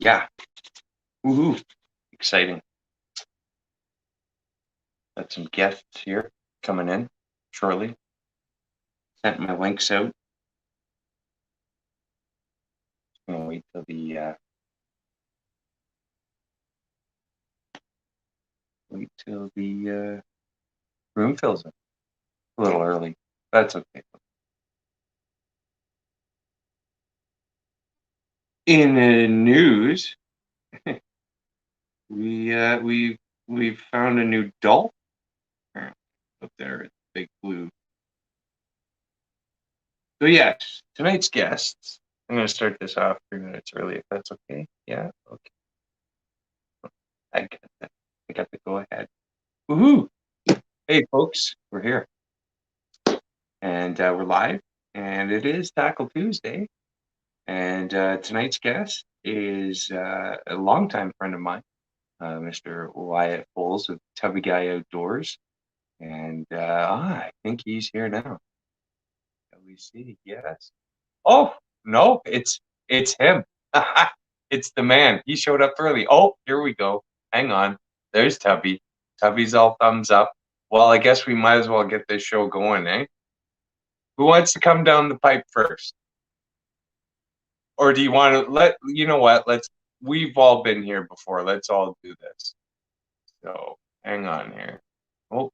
Yeah. Woohoo. Exciting. Got some guests here coming in shortly. Sent my links out. I'm gonna wait till the room fills in. A little early. That's okay. In the news, we've found a new dolphin up there at Big Blue. So yes, tonight's guests. I'm going to start this off 3 minutes early, if that's okay. Yeah, okay. I got that. I got the go ahead. Woohoo! Hey folks, we're here, and we're live, and it is Tackle Tuesday. And tonight's guest is a longtime friend of mine, Mr. Wyatt Folz of Tubby Guy Outdoors. And I think he's here now. Shall we see? Yes. Oh, no, it's him. It's the man. He showed up early. Oh, here we go. Hang on. There's Tubby. Tubby's all thumbs up. Well, I guess we might as well get this show going, eh? Who wants to come down the pipe first? Or do you want to you know what? We've all been here before. Let's all do this. So hang on here. Oh,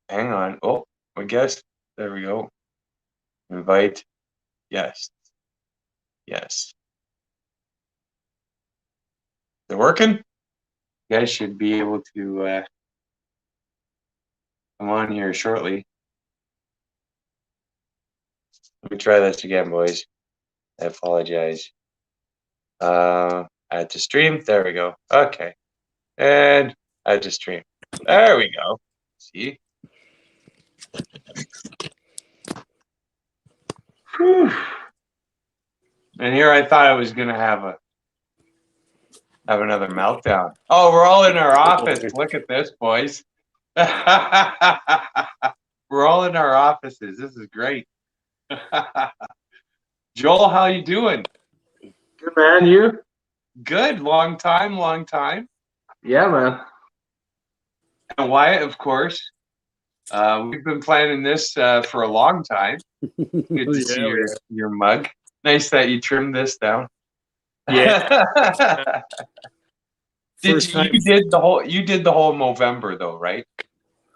hang on. Oh, I guess there we go. Invite. Yes. Yes. They're working? You guys should be able to come on here shortly. Let me try this again, boys. I apologize. Add to stream. There we go. Okay. And add to stream. There we go. See? Whew. And here I thought I was going to have another meltdown. Oh, we're all in our office. Look at this, boys. We're all in our offices. This is great. Joel, how you doing? Good, man. You? Good. Long time. Yeah, man. And Wyatt, of course. We've been planning this for a long time. Good to see your mug. Nice that you trimmed this down. Yeah. You did the whole Movember though, right?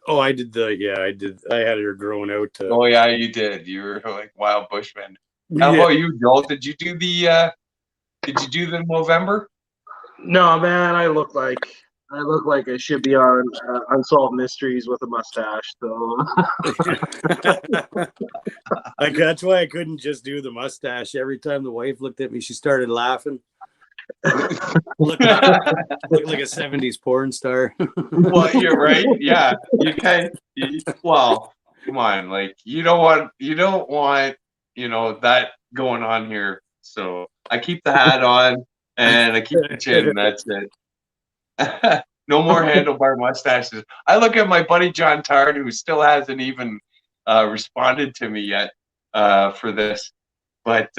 Oh, I did I had her growing out. Oh yeah, you did. You were like wild bushman. How about you, Joel? Did you do the Movember? No, man. I look like I should be on Unsolved Mysteries with a mustache. So that's why I couldn't just do the mustache. Every time the wife looked at me, she started laughing. Looked like a 70s porn star. Well, you're right. Yeah, you can. Well, come on. Like you don't want that going on here. So I keep the hat on and I keep the chin. That's it. No more handlebar mustaches. I look at my buddy John Tard, who still hasn't even responded to me yet for this, but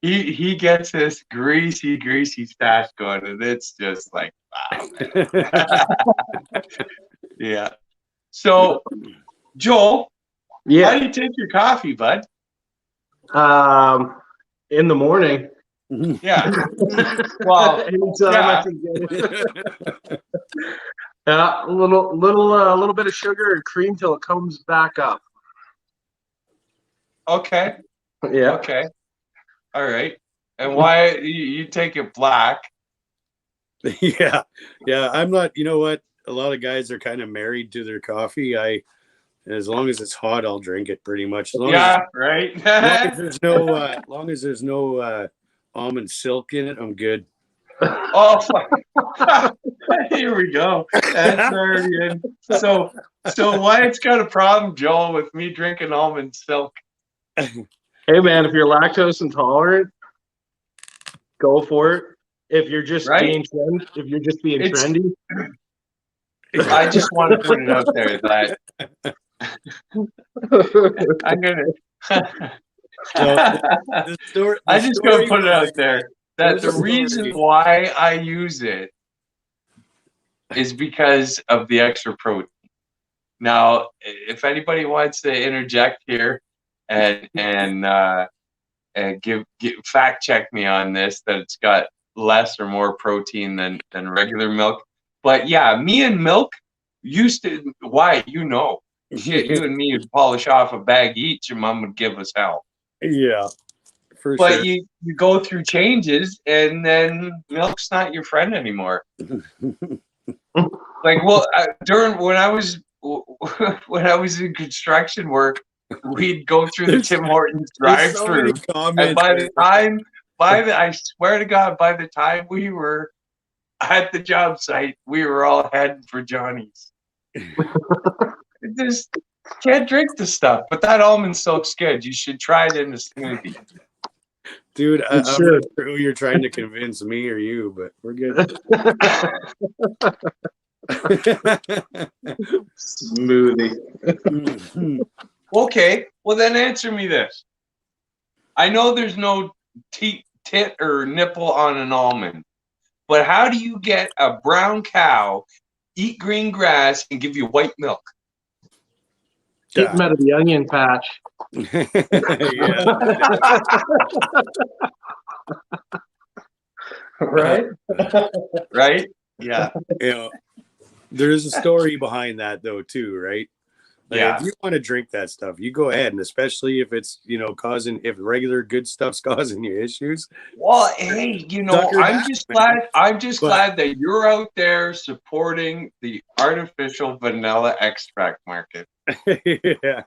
he gets this greasy stash going, and it's just like, wow, man. Yeah. So, Joel, how do you take your coffee, bud? In the morning. Yeah. Well, anytime I can get it. A little bit of sugar and cream till it comes back up. Okay. Yeah. Okay. All right. And why you take it black? Yeah. I'm not. You know what? A lot of guys are kind of married to their coffee. As long as it's hot, I'll drink it pretty much. Right. Long as there's no almond silk in it, I'm good. Oh, here we go. That's already in. So Wyatt's got a problem, Joel, with me drinking almond silk. Hey, man, if you're lactose intolerant, go for it. If you're just being trendy, I just want to put it out there that I'm gonna. I just gotta put it out there that the reason why I use it is because of the extra protein. Now, if anybody wants to interject here and give fact check me on this, that it's got less or more protein than regular milk. But yeah, me and milk used to. Why? Shit, you and me would polish off a bag each, and Mom would give us hell. Yeah, for But sure. you go through changes, and then milk's not your friend anymore. Like, well, during when I was in construction work, we'd go through the Tim Hortons drive-through, and by the time, I swear to God, by the time we were at the job site, we were all heading for Johnny's. Just can't drink the stuff, but that almond silk's good. You should try it in a smoothie. Dude, I'm not sure who you're trying to convince, me or you, but we're good. Smoothie. Okay, well then answer me this. I know there's no tit or nipple on an almond, but how do you get a brown cow eat green grass and give you white milk? Keep them out of the onion patch. Right? Right? Yeah. There's a story behind that though too, right? Like, yeah. If you want to drink that stuff, you go ahead, and especially if it's if regular good stuff's causing you issues. Well, hey, I'm just glad that you're out there supporting the artificial vanilla extract market. Yeah.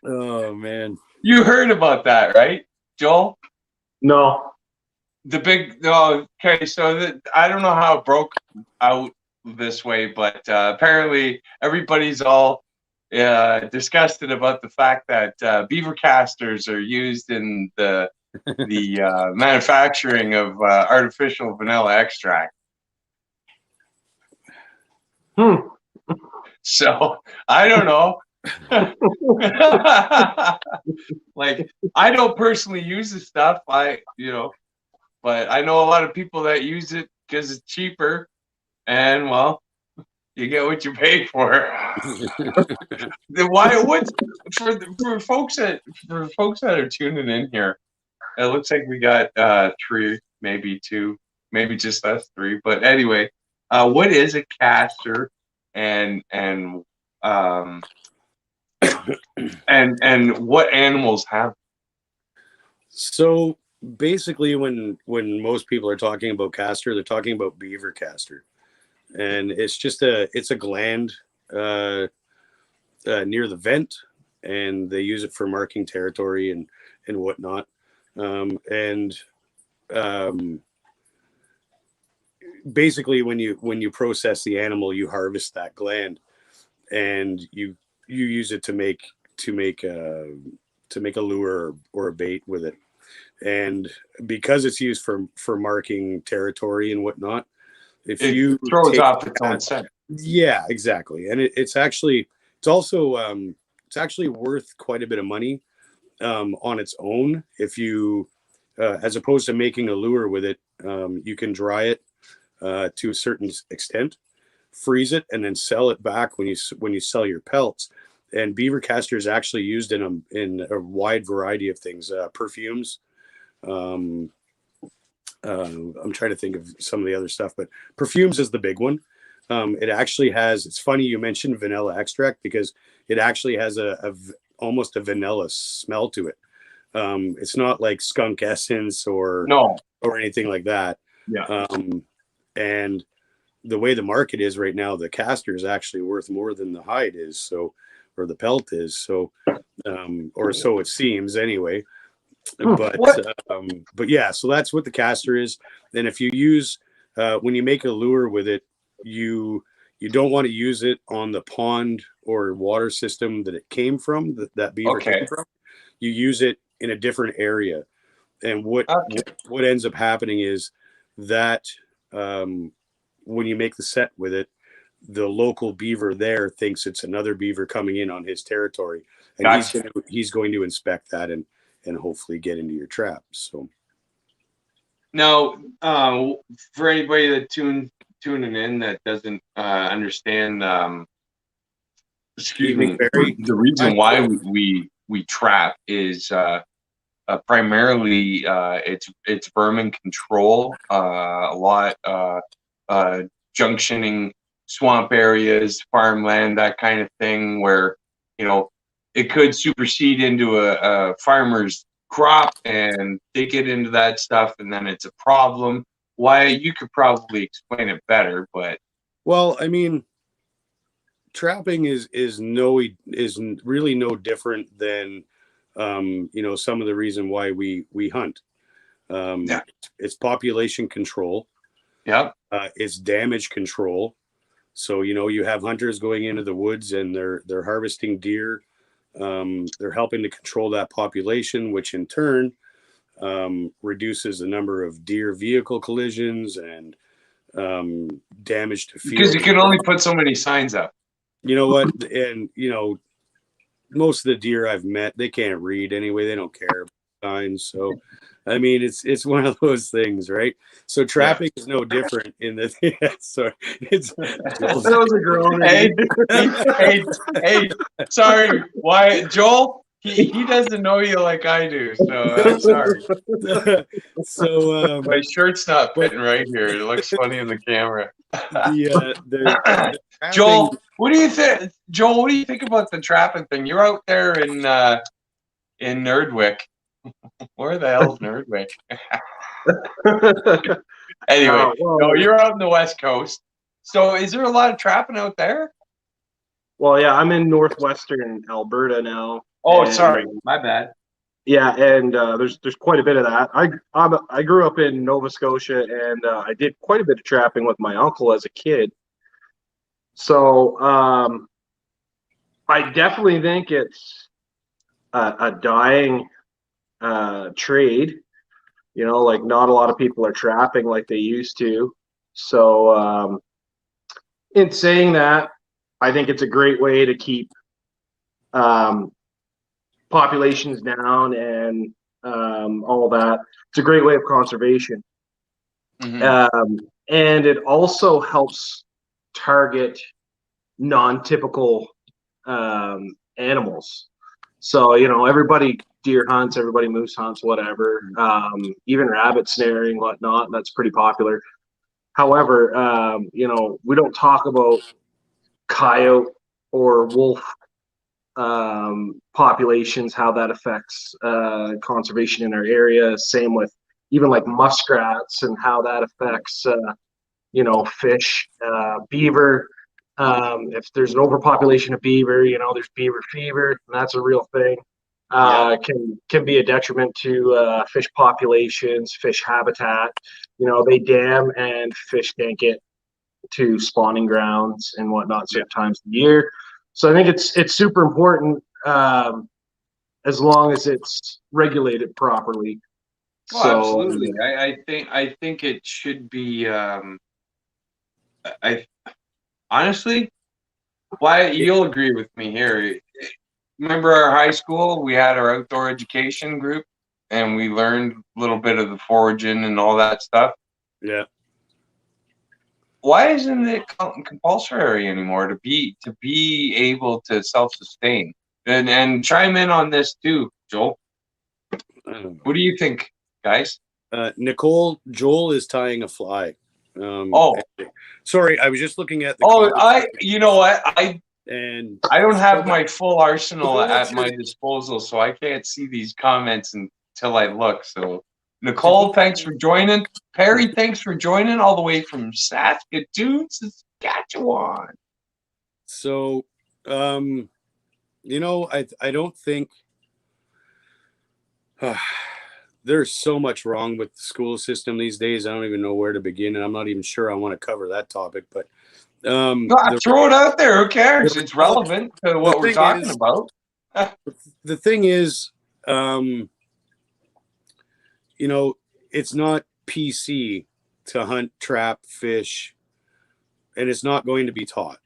Oh man. You heard about that, right, Joel? No. The big okay, so I don't know how it broke out this way, but apparently everybody's all disgusted about the fact that beaver casters are used in the manufacturing of artificial vanilla extract. So I don't know. Like, I don't personally use the stuff, but I know a lot of people that use it because it's cheaper, and well, you get what you pay for. What's for folks that are tuning in here? It looks like we got 3, maybe 2, maybe just us 3. But anyway, what is a caster, and what animals have? So basically, when most people are talking about caster, they're talking about beaver caster, and it's just a gland near the vent, and they use it for marking territory and whatnot. Basically, when you process the animal, you harvest that gland, and you use it to make a lure or a bait with it. And because it's used for marking territory and whatnot, if you throws off its own scent. Yeah, exactly. And it's also worth quite a bit of money on its own. If you as opposed to making a lure with it, you can dry it to a certain extent, freeze it, and then sell it back when you sell your pelts. And beaver caster is actually used in a wide variety of things, perfumes. I'm trying to think of some of the other stuff, but perfumes is the big one. It actually has, it's funny you mentioned vanilla extract, because it actually has almost a vanilla smell to it. It's not like skunk essence or anything like that. Yeah. And the way the market is right now, the caster is actually worth more than the hide is, or the pelt is. So, or so it seems anyway. But yeah, so that's what the caster is. And if you use, when you make a lure with it, you don't want to use it on the pond or water system that it came from, that beaver came from. You use it in a different area. And what ends up happening is that when you make the set with it, the local beaver there thinks it's another beaver coming in on his territory, and he's going to inspect that and and hopefully get into your trap. So Now, for anybody that tuning in that doesn't understand, excuse me, the reason why we trap is primarily it's vermin control, a lot junctioning swamp areas, farmland, that kind of thing, where it could supersede into a farmer's crop and they get into that stuff, and then it's a problem. Wyatt, you could probably explain it better, but well, I mean, trapping is really no different than some of the reason why we hunt. It's population control. Yeah. It's damage control. So you have hunters going into the woods and they're harvesting deer. They're helping to control that population, which in turn reduces the number of deer vehicle collisions and damage to fields. Because you can only put so many signs up. You know what? And most of the deer I've met, they can't read anyway. They don't care about signs. So I mean, it's one of those things, right? So trapping is no different in the. Sorry, That was a groan. Hey, sorry, why, Joel? He doesn't know you like I do, so I'm sorry. So my shirt's not fitting right here. It looks funny in the camera. The Joel, what do you think? Joel, what do you think about the trapping thing? You're out there in Nerdwick. Where the hell's Nerdwick? Anyway, no, you're out on the West Coast. So is there a lot of trapping out there? Well, yeah, I'm in northwestern Alberta now. Oh, sorry, my bad. Yeah, and there's quite a bit of that. I grew up in Nova Scotia, and I did quite a bit of trapping with my uncle as a kid. So I definitely think it's a dying trade. Like not a lot of people are trapping like they used to. So in saying that, I think it's a great way to keep populations down and all that. It's a great way of conservation. Mm-hmm. And it also helps target non-typical animals. So, everybody deer hunts, everybody moose hunts, whatever, even rabbit snaring, whatnot. That's pretty popular. However, we don't talk about coyote or wolf populations, how that affects conservation in our area. Same with even like muskrats and how that affects, fish, beaver. If there's an overpopulation of beaver, there's beaver fever, and that's a real thing. Can be a detriment to fish populations, fish habitat. They dam and fish can't get to spawning grounds and whatnot certain times of the year. So I think it's super important as long as it's regulated properly. Well, so, absolutely. I think it should be. I honestly, Wyatt, you'll agree with me here. Remember our high school? We had our outdoor education group, and we learned a little bit of the foraging and all that stuff. Yeah. Why isn't it compulsory anymore to be able to self-sustain? And chime in on this too, Joel. What do you think, guys? Nicole, Joel is tying a fly. Sorry, I was just looking at the. You know what? I don't have my full arsenal at my disposal, so I can't see these comments until I look. So, Nicole, thanks for joining. Perry, thanks for joining all the way from Saskatoon, Saskatchewan. So, I don't think there's so much wrong with the school system these days. I don't even know where to begin, and I'm not even sure I want to cover that topic. But throw it out there. Who cares? It's relevant to what we're talking about. The thing is, it's not PC to hunt, trap, fish, and it's not going to be taught.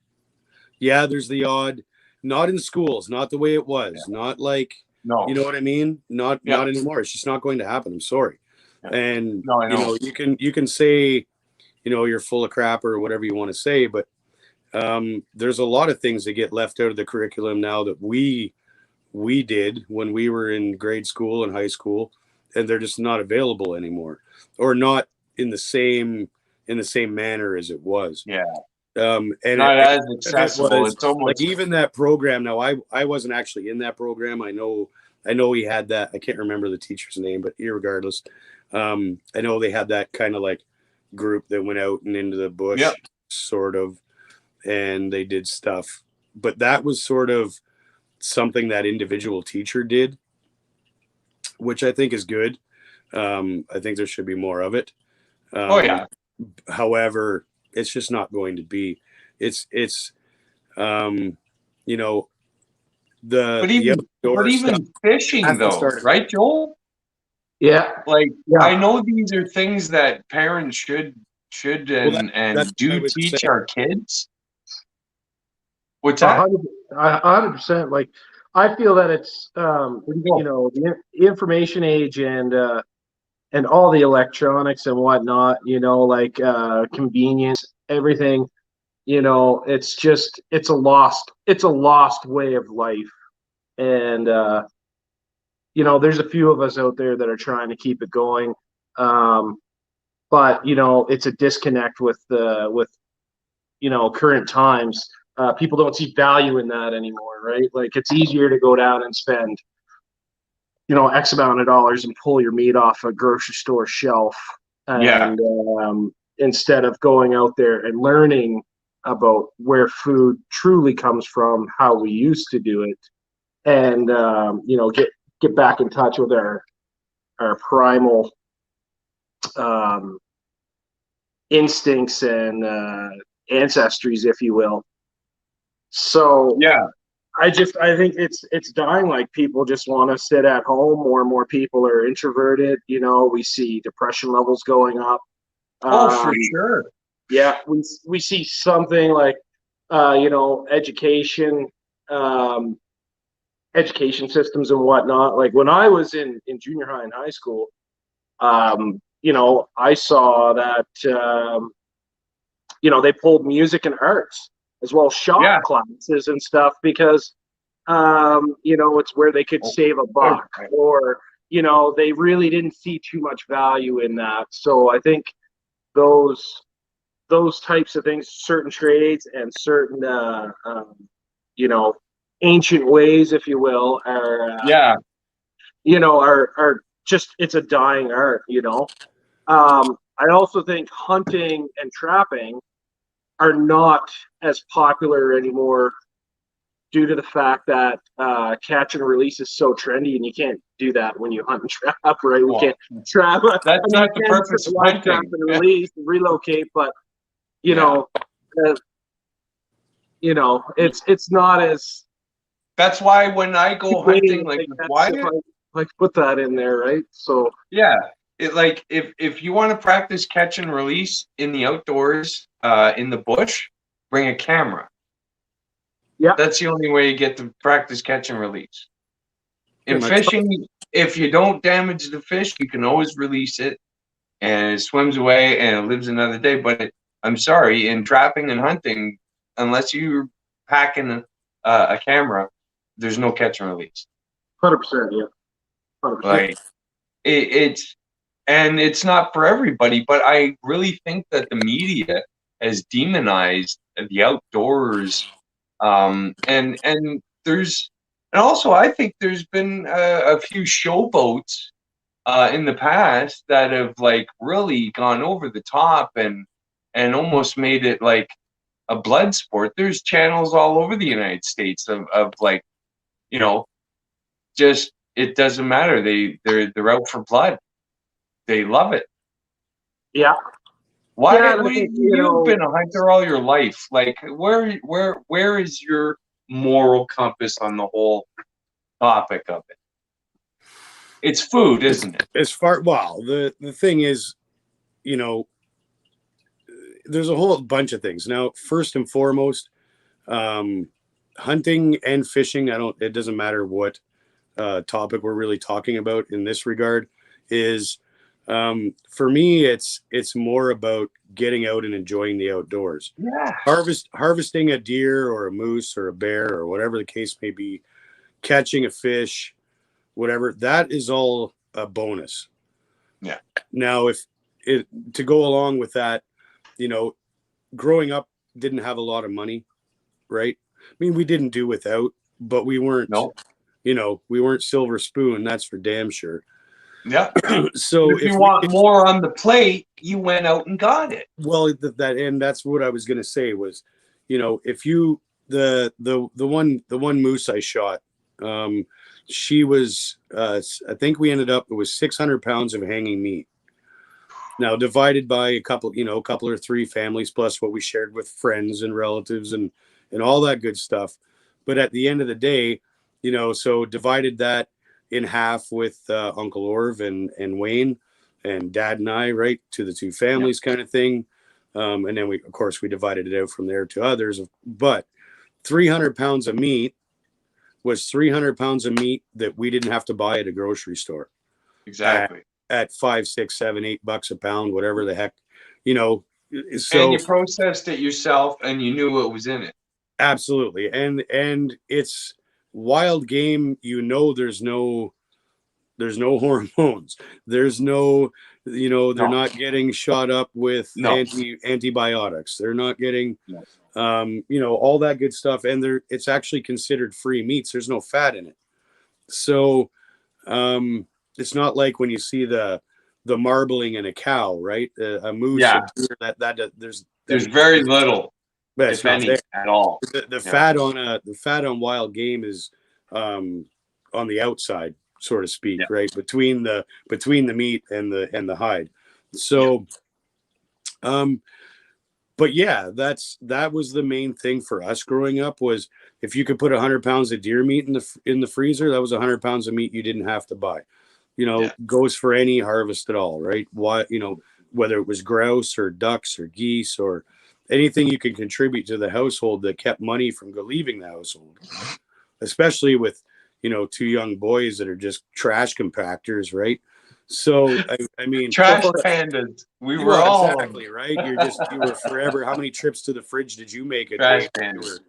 Yeah, there's the odd, not in schools, not the way it was, not like No. You know what I mean? Not anymore. It's just not going to happen. I'm sorry. Yeah. And No, I know. you can say, you're full of crap or whatever you want to say, but there's a lot of things that get left out of the curriculum now that we did when we were in grade school and high school, and they're just not available anymore, or not in the same manner as it was. Yeah. And not as it accessible. was It's almost like even that program. Now I wasn't actually in that program. I know he had that. I can't remember the teacher's name, but irregardless, I know they had that kind of like group that went out and into the bush, sort of, and they did stuff. But that was sort of something that individual teacher did, which I think is good. I think there should be more of it. However, it's just not going to be. It's but even fishing though, right, Joel? Yeah. I know these are things that parents should do teach our kids. What's that? 100%. Like, I feel that it's the information age and all the electronics and whatnot. Convenience, everything. It's a lost way of life, and there's a few of us out there that are trying to keep it going, but it's a disconnect with current times. People don't see value in that anymore, right? Like, it's easier to go down and spend X amount of dollars and pull your meat off a grocery store shelf, and instead of going out there and learning about where food truly comes from, how we used to do it, and get back in touch with our primal instincts and ancestries, if you will. So I think it's dying. Like, people just want to sit at home. More and more people are introverted. We see depression levels going up. For sure. Yeah, we see something like education systems and whatnot. Like, when I was in junior high and high school, I saw that they pulled music and arts as well as shop classes and stuff, because it's where they could save a buck, or they really didn't see too much value in that. So I think those types of things, certain trades and certain ancient ways, if you will, are are just, it's a dying art. I also think hunting and trapping are not as popular anymore, due to the fact that catch and release is so trendy, and you can't do that when you hunt and trap, right? We can't trap. That's not the purpose of hunting. Trap and release and relocate, but it's not as. That's why when I go hunting, like with Wyatt, like put that in there, right? So if you want to practice catch and release in the outdoors, in the bush, bring a camera. Yeah, that's the only way you get to practice catch and release. In fishing, if you don't damage the fish, you can always release it, and it swims away and it lives another day. But I'm sorry, in trapping and hunting, unless you're packing a camera, there's no catch and release. 100%, yeah. 100%. Like it's not for everybody, but I really think that the media has demonized the outdoors, and also I think there's been a few showboats in the past that have like really gone over the top and almost made it like a blood sport. There's channels all over the United States of like, just, it doesn't matter. They're out for blood. They love it. Yeah. Why? You've been a hunter all your life. Like, where is your moral compass on the whole topic of it? It's food, isn't it? The thing is, there's a whole bunch of things. Now, first and foremost, hunting and fishing, it doesn't matter what topic we're really talking about in this regard is, for me, it's more about getting out and enjoying the outdoors. Yeah. Harvesting a deer or a moose or a bear or whatever the case may be, catching a fish, whatever, that is all a bonus. Yeah. Now, to go along with that, growing up, didn't have a lot of money, right? I mean, we didn't do without, but we weren't, No. We weren't silver spoon. That's for damn sure. Yeah. So if you want more on the plate, you went out and got it. Well, and that's what I was going to say was, if you, the one moose I shot, she was, I think we ended up, it was 600 pounds of hanging meat. Now divided by a couple or three families, plus what we shared with friends and relatives and all that good stuff. But at the end of the day, so divided that in half with Uncle Orv and Wayne and Dad and I, right, to the two families kind of thing. And then we divided it out from there to others. But 300 pounds of meat was 300 pounds of meat that we didn't have to buy at a grocery store. Exactly. At $5, $6, $7, $8 a pound, whatever the heck, So, and you processed it yourself, and you knew what was in it. Absolutely, and it's wild game. There's no hormones. There's no, they're not getting shot up with antibiotics. They're not getting, all that good stuff. And it's actually considered free meats. There's no fat in it. So, it's not like when you see the marbling in a cow, right? A moose, a deer, there's very little, if any, at all. The fat on wild game is on the outside, so to speak, right? Between the meat and the hide. So, but yeah, that was the main thing for us growing up, was if you could put 100 pounds of deer meat in the freezer, that was 100 pounds of meat you didn't have to buy. Goes for any harvest at all, right? Whether it was grouse or ducks or geese or anything you can contribute to the household that kept money from leaving the household, especially with, two young boys that are just trash compactors, right? So, I mean, trash pandas. We were all exactly right. You were forever. How many trips to the fridge did you make a trash day? Pandas.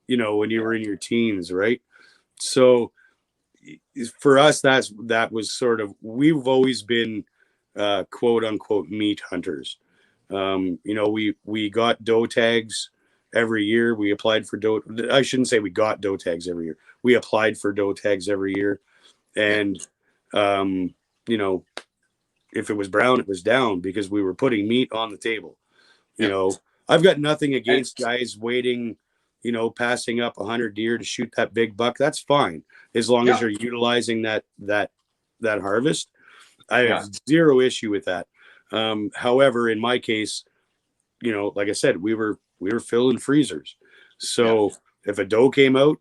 When you were in your teens, right? So, for us, that was sort of, we've always been quote unquote meat hunters. We got doe tags every year. We applied for I shouldn't say we got doe tags every year. We applied for doe tags every year. And, if it was brown, it was down, because we were putting meat on the table. I've got nothing against guys waiting, passing up 100 deer to shoot that big buck. That's fine, as long as you're utilizing that harvest. I have zero issue with that. However, in my case, like I said, we were filling freezers. So if a doe came out,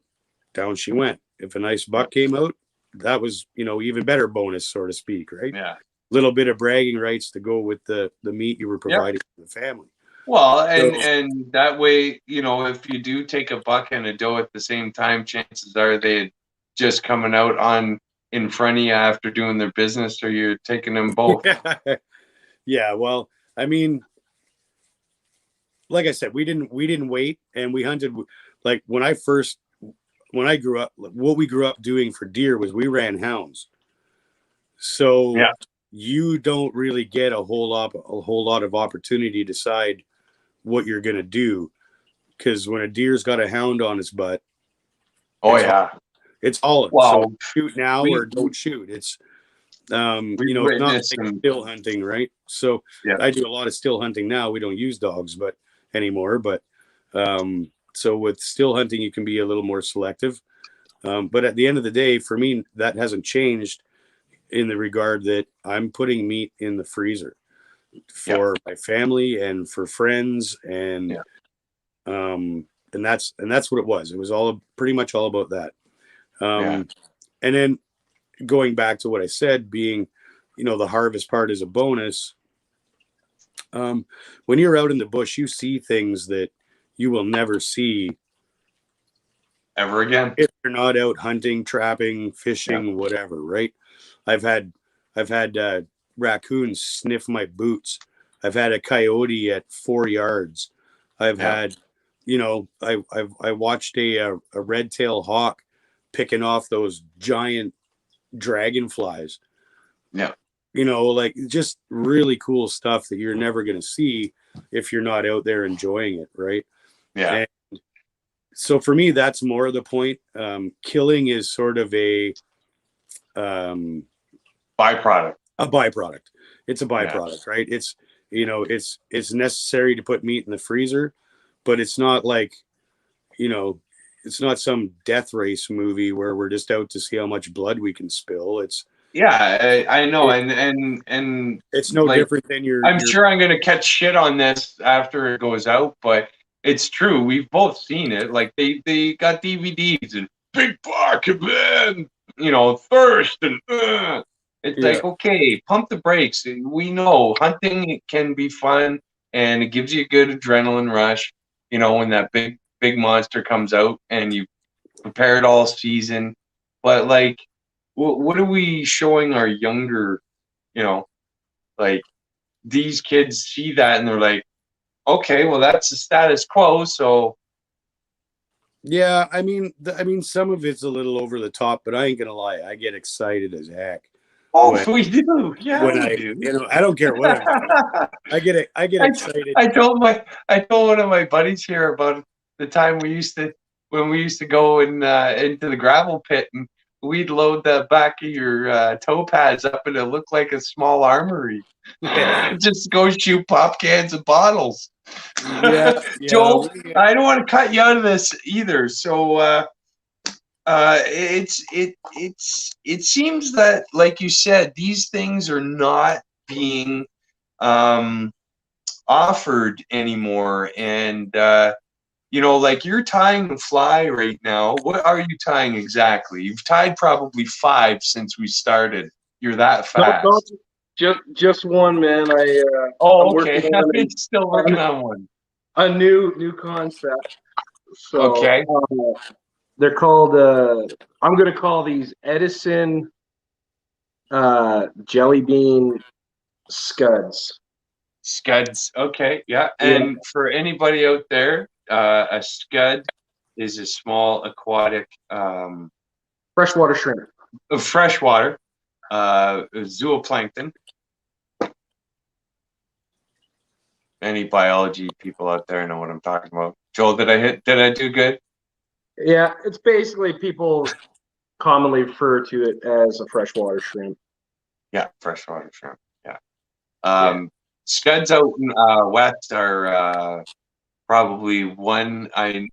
down she went. If a nice buck came out, that was, even better bonus, so to speak, right? Yeah. Little bit of bragging rights to go with the meat you were providing to the family. Well, and that way, if you do take a buck and a doe at the same time, chances are they're just coming out in front of you after doing their business, or you're taking them both. Yeah, well, I mean, like I said, we didn't wait, and we hunted. Like when I grew up, what we grew up doing for deer was we ran hounds. So you don't really get a whole lot of opportunity to decide what you're going to do, because when a deer's got a hound on its butt, it's all so shoot now or don't shoot. It's it's not like still hunting, right? So I do a lot of still hunting now. We don't use dogs anymore, but so with still hunting, you can be a little more selective. But at the end of the day, for me, that hasn't changed, in the regard that I'm putting meat in the freezer for my family and for friends, and that's what it was. It was pretty much all about that. And then going back to what I said, being, the harvest part is a bonus. When you're out in the bush, you see things that you will never see ever again. you're not out hunting, trapping, fishing, whatever, right? I've had raccoons sniff my boots. I've had a coyote at 4 yards. I've had, I watched a red-tailed hawk picking off those giant dragonflies. Yeah. Like just really cool stuff that you're never going to see if you're not out there enjoying it, right? Yeah. And so for me, that's more of the point. Killing is sort of a byproduct. A byproduct. It's a byproduct, right? It's it's necessary to put meat in the freezer, but it's not like, it's not some death race movie where we're just out to see how much blood we can spill. It's I know, and it's no different than I'm sure I'm gonna catch shit on this after it goes out, but it's true. We've both seen it. Like they got DVDs and Big Buck and then Thirst and it's like, okay, pump the brakes. We know hunting can be fun and it gives you a good adrenaline rush. When that big monster comes out and you prepare it all season, but like. What are we showing our younger, like these kids see that and they're like, okay, well that's the status quo. So, yeah, I mean, some of it's a little over the top, but I ain't gonna lie, I get excited as heck. Oh, we do, yeah, we do. I don't care what I'm doing. I get excited. I told one of my buddies here about the time when we used to go into the gravel pit and. We'd load the back of your toe pads up and it looked like a small armory. Just go shoot pop cans and bottles. Yeah, Joel, I don't want to cut you out of this either. So it seems that, like you said, these things are not being offered anymore, and like you're tying the fly right now. What are you tying exactly? You've tied probably 5 since we started. You're that fast. Just one, man. I'm okay. I'm still working on one. A new concept. So, okay. They're called. I'm going to call these Edison jelly bean scuds. Scuds. Okay. Yeah. And for anybody out there. A scud is a small aquatic freshwater shrimp. Freshwater zooplankton. Any biology people out there know what I'm talking about. Joel, did I do good? Yeah, it's basically people commonly refer to it as a freshwater shrimp. Yeah, freshwater shrimp. Yeah. Scuds out in west are probably one. I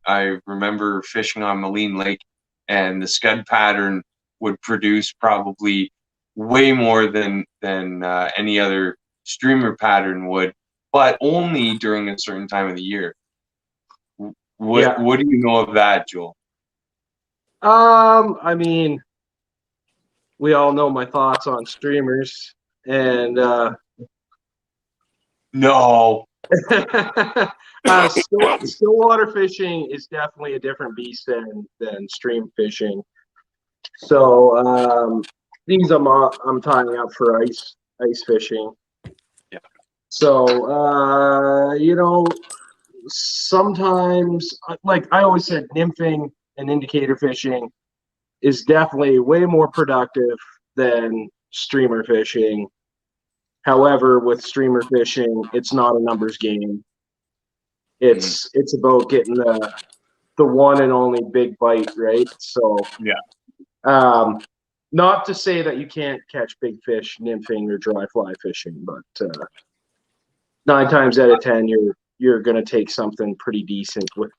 remember fishing on Moline Lake, and the scud pattern would produce probably way more than any other streamer pattern would, but only during a certain time of the year. What do you know of that, Joel? I mean, we all know my thoughts on streamers, and no. Stillwater fishing is definitely a different beast than stream fishing. So these I'm tying up for ice fishing. Yeah. So sometimes, like I always said, nymphing and indicator fishing is definitely way more productive than streamer fishing. However, with streamer fishing, it's not a numbers game. It's about getting the one and only big bite, right? So not to say that you can't catch big fish nymphing or dry fly fishing, but 9 times out of 10 you're gonna take something pretty decent with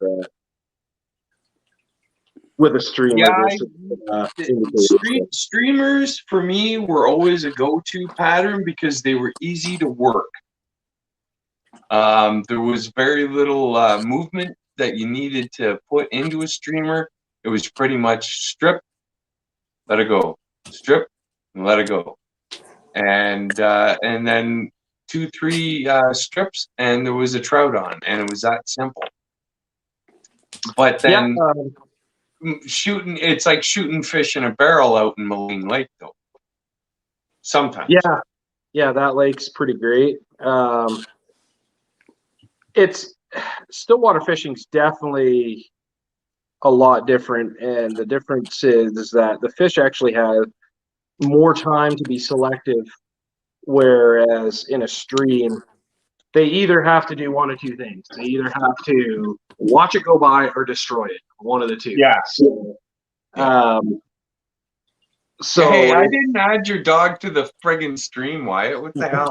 a streamer. Streamers for me were always a go-to pattern because they were easy to work. There was very little movement that you needed to put into a streamer. It was pretty much strip, let it go, strip, and let it go, and then 2-3 strips, and there was a trout on, and it was that simple. But then shooting. It's like shooting fish in a barrel out in Moline Lake, though. Sometimes. Yeah, that lake's pretty great. It's stillwater fishing's definitely a lot different, and the difference is that the fish actually have more time to be selective, whereas in a stream, they either have to do one of two things. They either have to watch it go by or destroy it. One of the two. Yeah. So hey, I didn't add your dog to the friggin' stream, Wyatt. What the hell?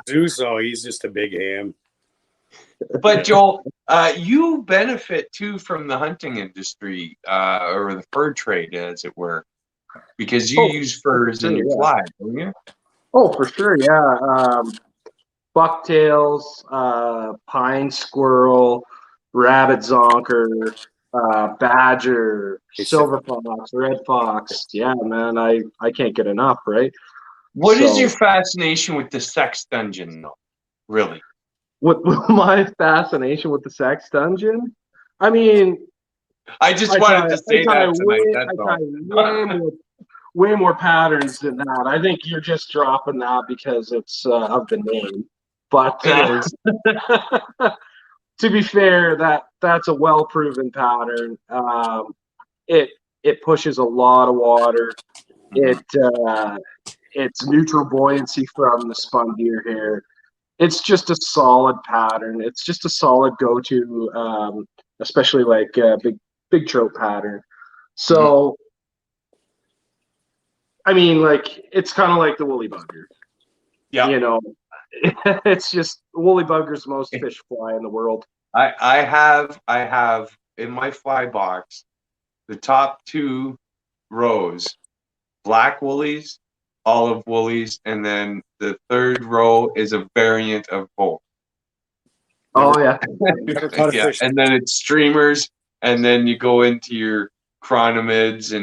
Zeus, oh, he's just a big ham. But Joel, you benefit too from the hunting industry, or the fur trade, as it were, because you use furs in your fly, don't you? Oh, for sure, yeah. Bucktails, pine squirrel, rabbit zonker, badger, silver fox, red fox. Yeah, man, I can't get enough, right? What is your fascination with the sex dungeon, though? Really? With my fascination with the sex dungeon? I mean, I just wanted to say that tonight. Way more patterns than that. I think you're just dropping that because it's of the name. But to be fair, that's a well-proven pattern. It pushes a lot of water. It's neutral buoyancy from the spun deer hair. It's just a solid pattern. It's just a solid go-to, especially like big trout pattern. So, I mean, like it's kind of like the woolly bugger. Yeah, you know, it's just woolly bugger's the most fish fly in the world. I have in my fly box the top 2 rows, black woolies, olive woolies, and then the 3rd row is a variant of both. Oh yeah. Yeah, and then it's streamers, and then you go into your chronomids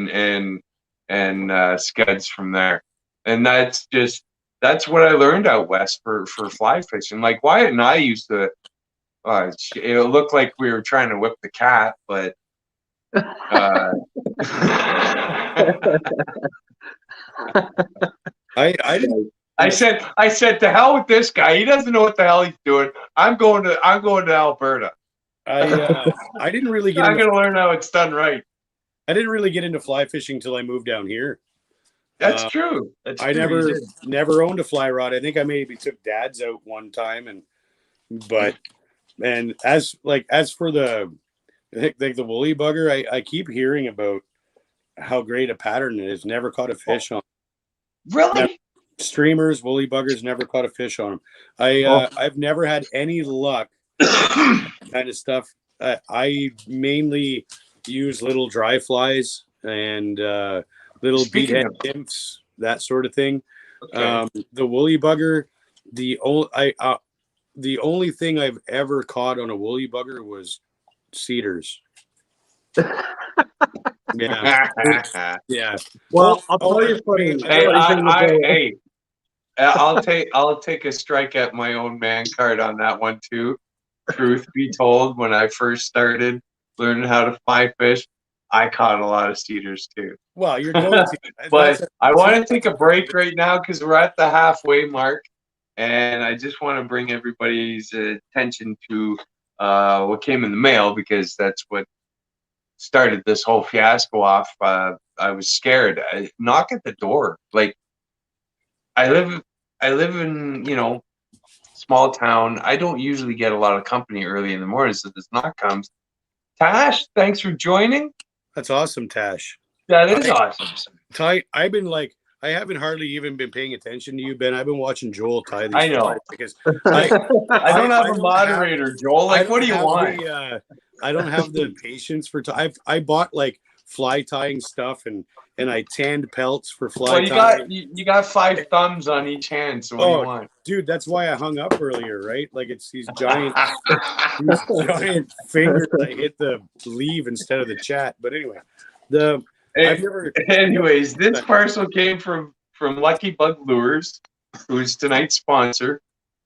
and scuds from there. And that's what I learned out west for fly fishing. Like Wyatt and I used to, it looked like we were trying to whip the cat, but I said to hell with this guy. He doesn't know what the hell he's doing. I'm going to Alberta. I didn't really get. I'm going to learn how it's done right. I didn't really get into fly fishing till I moved down here. That's true. I never owned a fly rod. I think I maybe took Dad's out one time, and as for the woolly bugger, I keep hearing about how great a pattern it is. Never caught a fish on. Really? Streamers, woolly buggers, never caught a fish on them. I've never had any luck kind of stuff. I mainly use little dry flies and little beadhead nymphs, that sort of thing. Okay. The woolly bugger, the only thing I've ever caught on a woolly bugger was cedars. Yeah. Yeah. Well, I'll tell you funny. I'll take a strike at my own man card on that one too. Truth be told, when I first started learning how to fly fish, I caught a lot of cedars too. Well, you're going to. But I want to take a break right now because we're at the halfway mark, and I just want to bring everybody's attention to what came in the mail, because that's what started this whole fiasco off. I was scared. I knock at the door. Like, I live in, small town. I don't usually get a lot of company early in the morning, so this knock comes. Tash, thanks for joining. That's awesome, Tash. That is awesome. Ty, I've been I haven't hardly even been paying attention to you, Ben. I've been watching Joel tie these. I know. Because I don't have a moderator, Joel. Like, what do you want? I don't have the patience for I bought fly tying stuff and I tanned pelts for fly tying. You got 5 thumbs on each hand, so what do you want? Dude, that's why I hung up earlier, right? Like, it's these giant fingers. I hit the leave instead of the chat. But anyway, anyways, this parcel came from Lucky Bug Lures, who's tonight's sponsor.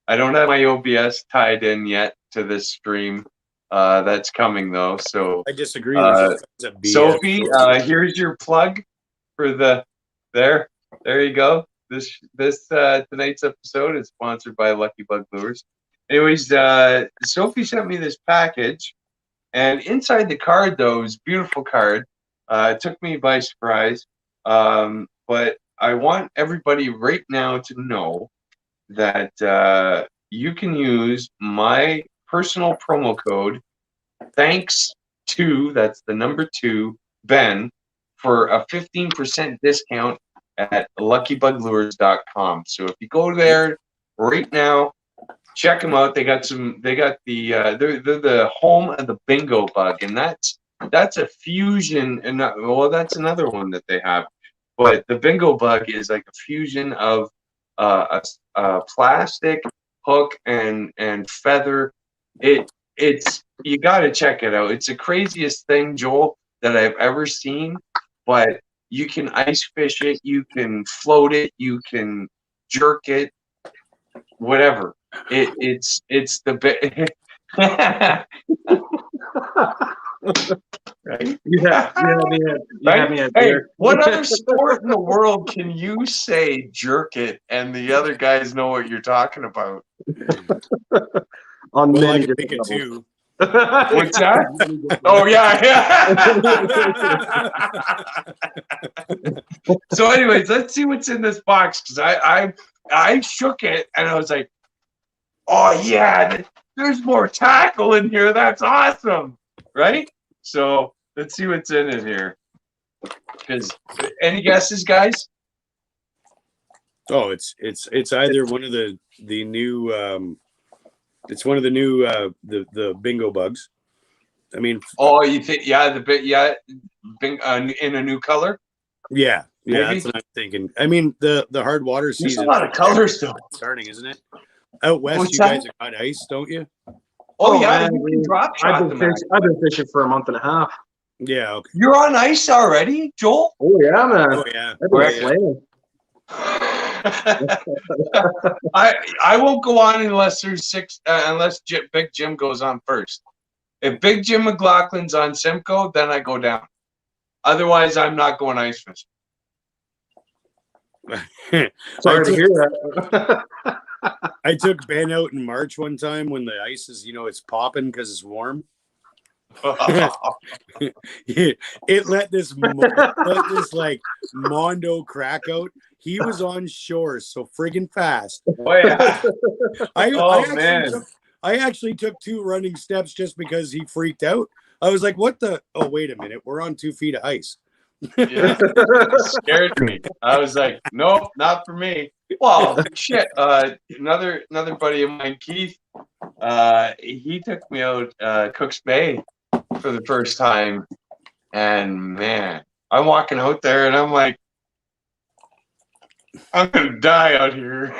I don't have my OBS tied in yet to this stream. that's coming though. So I disagree. There's a BS. Sophie, here's your plug for there you go. This tonight's episode is sponsored by Lucky Bug Lures. Anyways, Sophie sent me this package, and inside the card, though, is a beautiful card. It took me by surprise, but I want everybody right now to know that you can use my personal promo code, thanks to, that's the number 2, Ben, for a 15% discount at luckybuglures.com. So if you go there right now, check them out. They're the home of the bingo bug, and that's a fusion, and that's another one that they have. But the bingo bug is like a fusion of a plastic hook and feather. It's you got to check it out. It's the craziest thing, Joel, that I've ever seen. But you can ice fish it, you can float it, you can jerk it, whatever. It's the bit. Right? Hey, what other sport in the world can you say jerk it and the other guys know what you're talking about? On Well, I many can think different of levels. 2. What's that? Oh yeah. So, anyways, let's see what's in this box, because I shook it and I was like, oh yeah, there's more tackle in here. That's awesome, right? So let's see what's in it here. Because any guesses, guys? Oh, it's either one of the new it's one of the new the bingo bugs. I mean, oh, you think in a new color? Yeah, Maybe? that's what I'm thinking. I mean, the hard water There's season. a lot of colors though. Starting, isn't it? Out west, What's you that? guys have got ice, don't you? Oh yeah, man, you can drop shot I've them. been fishing for a month and a half. Yeah. Okay. You're on ice already, Joel? Oh yeah, man. Oh yeah. I've been Oh, yeah. playing. I won't go on unless there's Big Jim goes on first. If Big Jim McLaughlin's on Simcoe, then I go down. Otherwise, I'm not going ice fishing. Sorry to hear that. I took Ben out in March one time when the ice is, it's popping because it's warm. It let this like Mondo crack out. He was on shore so friggin' fast. Oh yeah. I actually took 2 running steps just because he freaked out. I was like, "What the? Oh, wait a minute! We're on 2 feet of ice." Yeah, it scared me. I was like, nope, not for me. Well, shit. Another buddy of mine, Keith, he took me out Cooks Bay for the first time, and man, I'm walking out there and I'm like, I'm gonna die out here.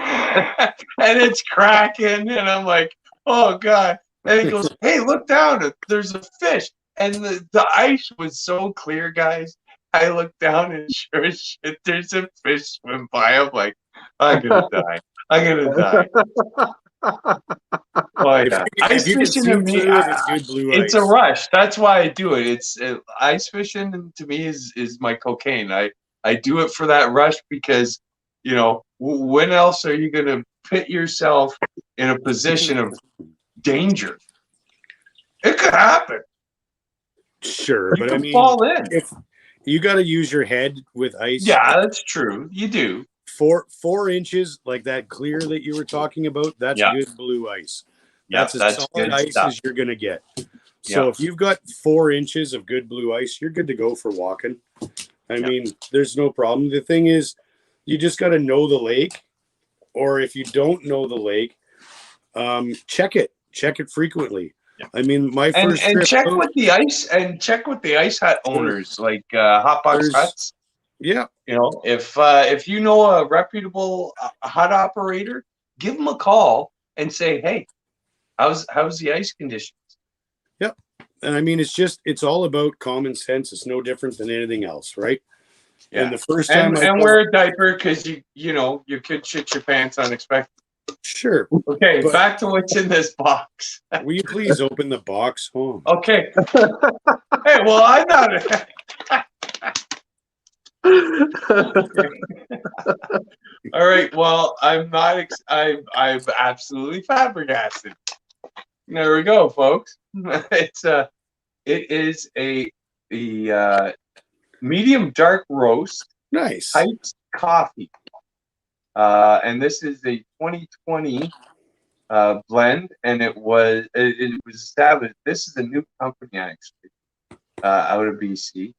And it's cracking, and I'm like, oh god. And he goes, hey, look down, there's a fish. And the ice was so clear, guys. I look down and sure as shit, there's a fish swim by. I'm like, I'm gonna die. I'm gonna die. Oh yeah, ice fishing to me, it's a rush. That's why I do it. Ice fishing to me is my cocaine. I do it for that rush because when else are you gonna put yourself in a position of danger? It could happen. Sure, but I mean, fall in. If you got to use your head with ice. Yeah, that's true. You do. 4 inches, like that clear that you were talking about, that's good blue ice. That's as solid ice as you're gonna get. So if you've got 4 inches of good blue ice, you're good to go for walking. I mean, there's no problem. The thing is, you just got to know the lake, or if you don't know the lake, check it frequently. Yeah. I mean, my first and check with the ice hut owners, like Hot Box Huts. Yeah, if you know a reputable hut operator, give them a call and say, hey, how's the ice conditions? Yep. And I mean, it's all about common sense. It's no different than anything else, right? Yeah. And the first time and wear a diaper because you could shit your pants unexpected. Sure. Okay, But- back to what's in this box. Will you please open the box? Oh. Okay. Hey, well, I'm not. All right. Well, I'm not. I'm absolutely flabbergasted. There we go, folks. It is the medium dark roast Nice. Heights coffee, and this is a 2020 blend, and it was established. This is a new company actually, out of BC,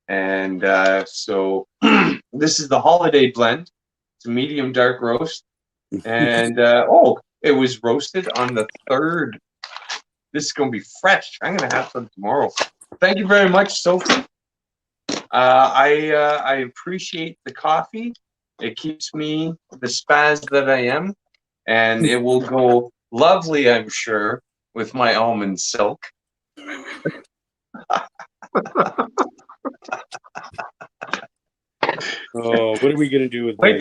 and so this is the holiday blend. It's a medium dark roast, and it was roasted on the 3rd. This is gonna be fresh. I'm gonna have some tomorrow. Thank you very much, Sophie. I appreciate the coffee. It keeps me the spaz that I am, and it will go lovely, I'm sure, with my almond silk. Oh, what are we gonna do with Wait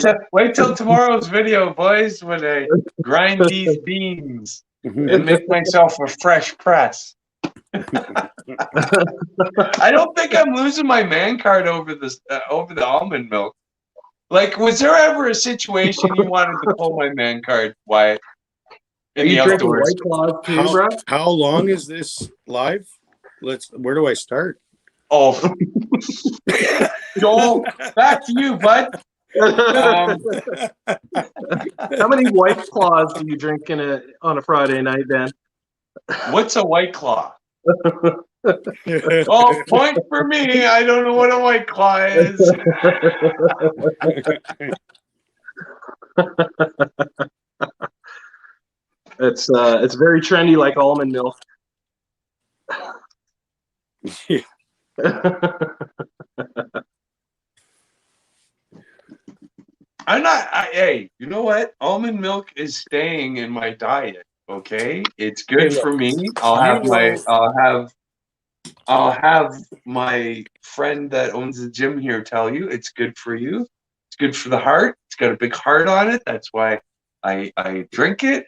till tomorrow's video, boys, when I grind these beans and make myself a fresh press. I don't think I'm losing my man card over this over the almond milk. Like, was there ever a situation you wanted to pull my man card, Wyatt? In the outdoors. White Claws too, bro? How long is this live? Where do I start? Oh, Joel, back to you, bud. How many White Claws do you drink on a Friday night, Ben? What's a White Claw? Oh, point for me. I don't know what a White Claw is. It's very trendy, like almond milk. Yeah. Hey, you know what? Almond milk is staying in my diet. Okay, it's good for me. I'll have my friend that owns the gym here tell you it's good for you. It's good for the heart. It's got a big heart on it. That's why I drink it.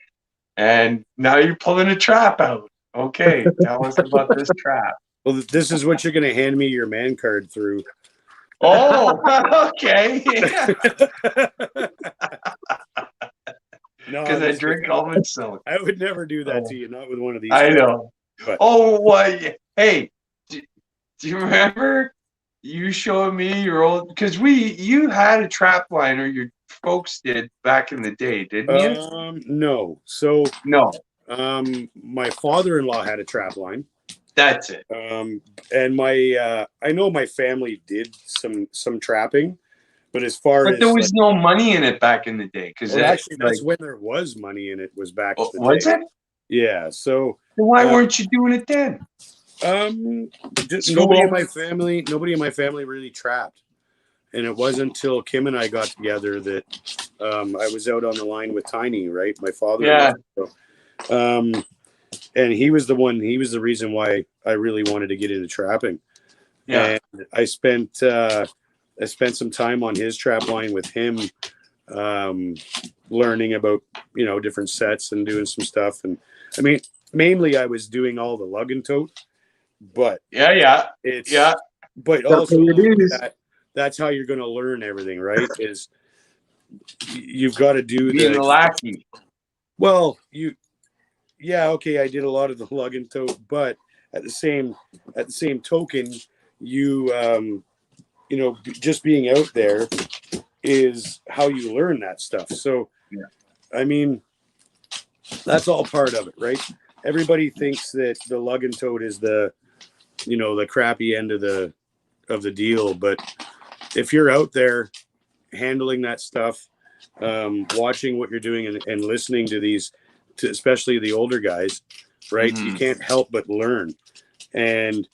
And now you're pulling a trap out. Okay, tell us about this trap. Well, this is what you're gonna hand me your man card through. Oh, okay. No, Because I drink almond silk. I would never do that to you, not with one of these. I know. But. Oh, what? Hey, do you remember you showing me your old? Because you had a trap line, or your folks did back in the day, didn't you? No. So no. My father-in-law had a trap line. That's it. And my I know my family did some trapping, but as far as there was no money in it back in the day, because actually that's when there was money in it. Was back. In the was day. it? Yeah. So then why weren't you doing it then? Just nobody in my family really trapped, and it wasn't until Kim and I got together that I was out on the line with Tiny, right? My father. Yeah. So, and he was the reason why I really wanted to get into trapping. Yeah. And I spent some time on his trap line with him, learning about, different sets and doing some stuff. And I mean, mainly I was doing all the lug and tote, but but also that's how you're going to learn everything, right? Is you've got to do the lackey. Well, okay, I did a lot of the lug and tote, but at the same token, you just being out there is how you learn that stuff. So, I mean, that's all part of it, right? Everybody thinks that the lug and tote is the crappy end of the deal, but if you're out there handling that stuff, watching what you're doing and listening to these, especially the older guys, right? Mm-hmm. You can't help but learn. And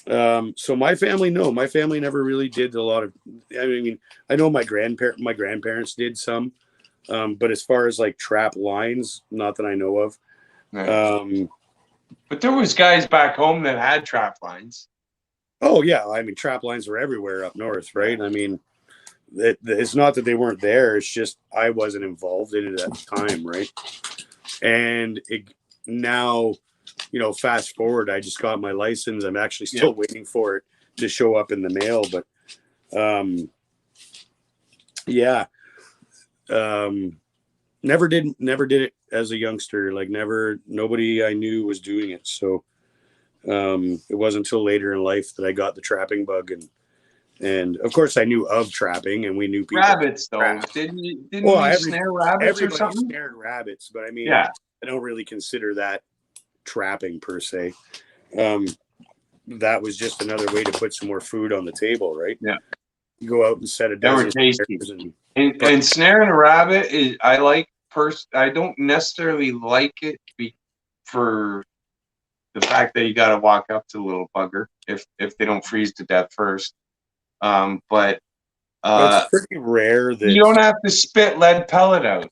so my family never really did a lot of. I mean, I know my grandparents did some, but as far as like trap lines, not that I know of. Right. But there was guys back home that had trap lines. Oh yeah, I mean trap lines were everywhere up north, right? I mean, it's not that they weren't there. It's just I wasn't involved in it at the time, right? And now, fast forward, I just got my license. I'm actually still waiting for it to show up in the mail, but never did it as a youngster. Like nobody I knew was doing it. So it wasn't until later in life that I got the trapping bug, and of course I knew of trapping, and we knew people. Rabbits though, didn't you snare rabbits or something? Snared rabbits, but I mean, yeah, I don't really consider that trapping per se. That was just another way to put some more food on the table, right? Yeah. You go out and set a dozen snares and snaring a rabbit is I don't necessarily like it for the fact that you got to walk up to the little bugger if they don't freeze to death first. But it's pretty rare that you don't have to spit lead pellet out.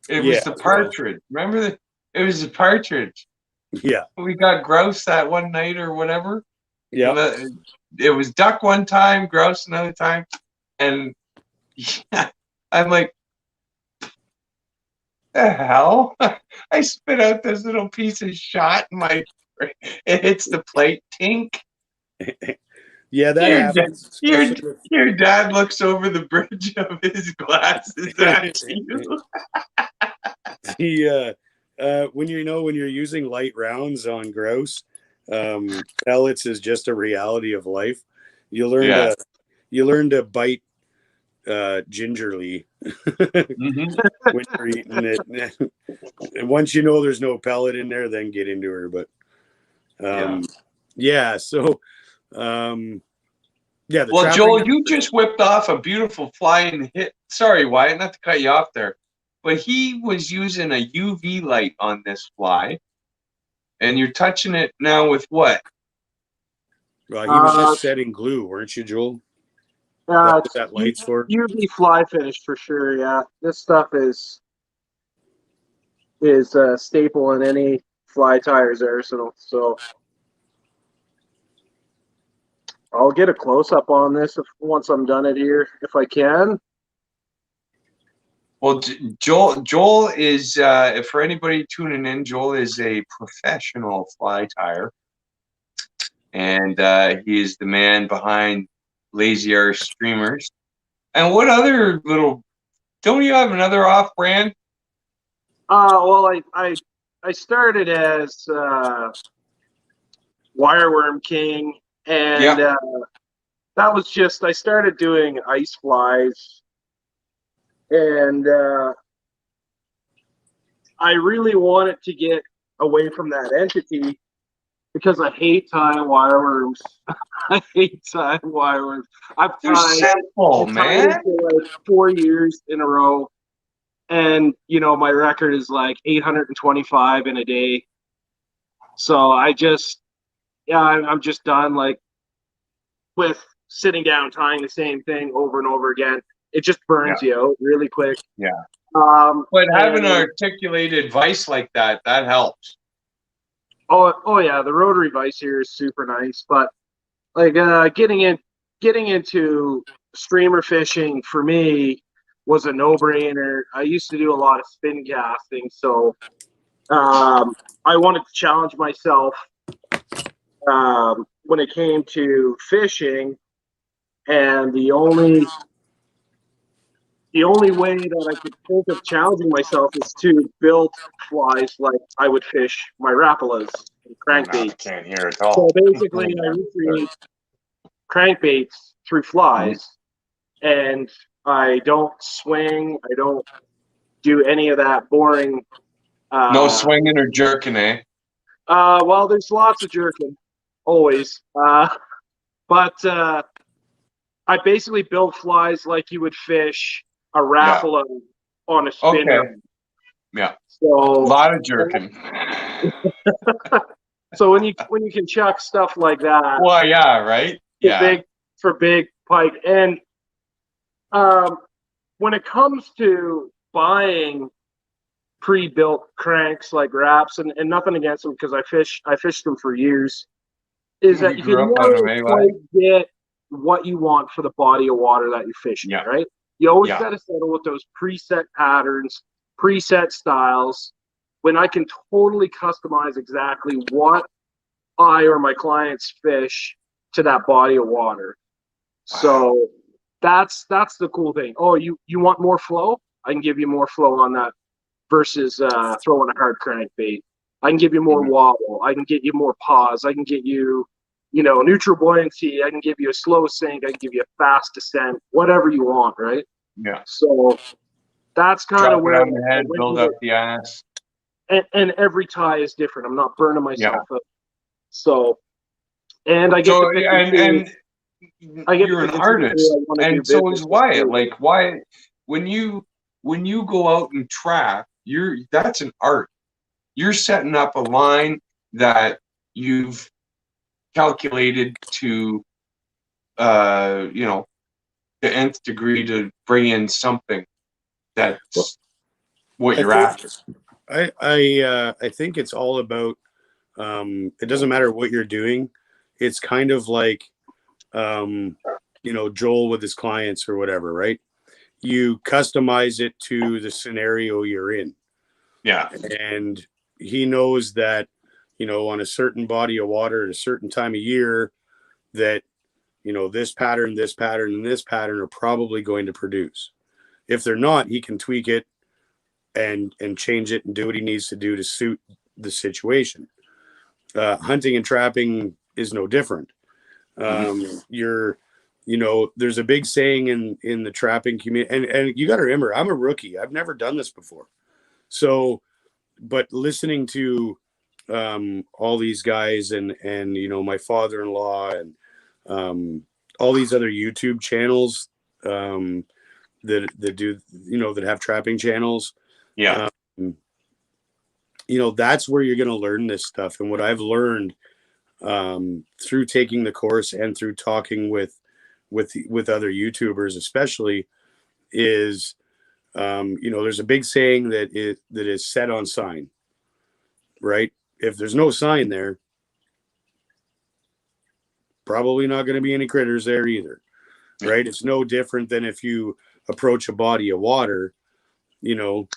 It was the partridge. Remember it was the partridge. Yeah. We got grouse that one night or whatever. Yeah. It was duck one time, grouse another time. And I'm like, the hell? I spit out this little piece of shot and it hits the plate, tink. Yeah, that happens. Your dad looks over the bridge of his glasses at you. When you're using light rounds on grouse, pellets is just a reality of life. You learn to bite gingerly when you're eating it. Once you know there's no pellet in there, then get into her. But well, Joel, you just whipped off a beautiful flying hit. Sorry, Wyatt, not to cut you off there, but he was using a UV light on this fly, and you're touching it now with what? Well, he was just setting glue, weren't you, Joel? That's what that light's for. UV fly finish for sure. Yeah, this stuff is a staple in any fly tier's arsenal. So I'll get a close up on this once I'm done it here, if I can. Well, Joel is for anybody tuning in, Joel is a professional fly tire, and he is the man behind Lazy Arse Streamers. And what other don't you have another off-brand? Well, I started as Wireworm King, and that was just, I started doing ice flies, and I really wanted to get away from that entity because I hate tying wireworms. I hate tying wireworms. They're simple, man. For like 4 years in a row, and my record is like 825 in a day. So I'm just done like with sitting down tying the same thing over and over again. It just burns you out really quick. Yeah. But having an articulated vise like that helps. Oh yeah, the rotary vise here is super nice. But like getting into streamer fishing for me was a no-brainer. I used to do a lot of spin casting, so I wanted to challenge myself when it came to fishing, and the only way that I could think of challenging myself is to build flies like I would fish my Rapalas and crankbaits. I can't hear at all. So basically, I recreate crankbaits through flies, and I don't swing. I don't do any of that boring. No swinging or jerking, eh? Well, there's lots of jerking, always. But I basically build flies like you would fish a Rapala on a spinner. Okay. Yeah. So a lot of jerking. So when you can chuck stuff like that. Well, yeah, right. For big pike, and when it comes to buying pre-built cranks like wraps, and nothing against them because I fished them for years, is that you can never quite get what you want for the body of water that you're fishing, Yeah. right? You always Yeah. got to settle with those preset patterns, preset styles, when I can totally customize exactly what I or my clients fish to that body of water. So that's the cool thing. Oh, you want more flow? I can give you more flow on that versus throwing a hard crankbait. I can give you more wobble. I can get you more pause. I can get you, neutral buoyancy. I can give you a slow sink. I can give you a fast descent. Whatever you want, right? Yeah. So that's kind Drop of it where on the I head, went build with up it. the ass. And every tie is different. I'm not burning myself up. So, and I get So to pick and I get to you're an pick and choose who artist, I want to do and so business is with Wyatt. too. Like Wyatt, when you go out and trap, that's an art. You're setting up a line that you've calculated to the nth degree to bring in something that's what I you're think after. I think it's all about it doesn't matter what you're doing. It's kind of like Joel with his clients or whatever, right? You customize it to the scenario you're in. Yeah. And he knows that, on a certain body of water at a certain time of year that, this pattern, and this pattern are probably going to produce. If they're not, he can tweak it and change it and do what he needs to do to suit the situation. Hunting and trapping is no different. There's a big saying in the trapping community, and you got to remember, I'm a rookie. I've never done this before. So, but listening to all these guys and my father-in-law and all these other YouTube channels that do that have trapping channels. Yeah. That's where you're going to learn this stuff. And what I've learned through taking the course and through talking with other YouTubers, especially, is there's a big saying that is set on sign, right? If there's no sign there, probably not going to be any critters there either, right? It's no different than if you approach a body of water, and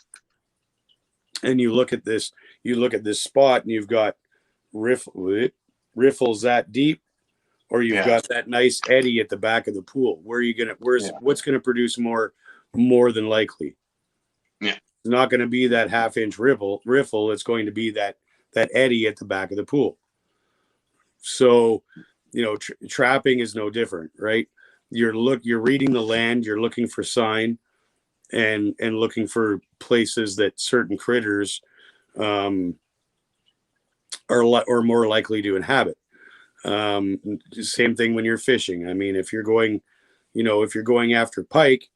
you look at this spot and you've got riffles that deep, or you've got that nice eddy at the back of the pool. What's gonna produce more than likely? Yeah. It's not going to be that half-inch riffle. It's going to be that eddy at the back of the pool. So, trapping is no different, right? You're reading the land, you're looking for sign, and looking for places that certain critters are more likely to inhabit. Same thing when you're fishing. I mean, if you're going after pike,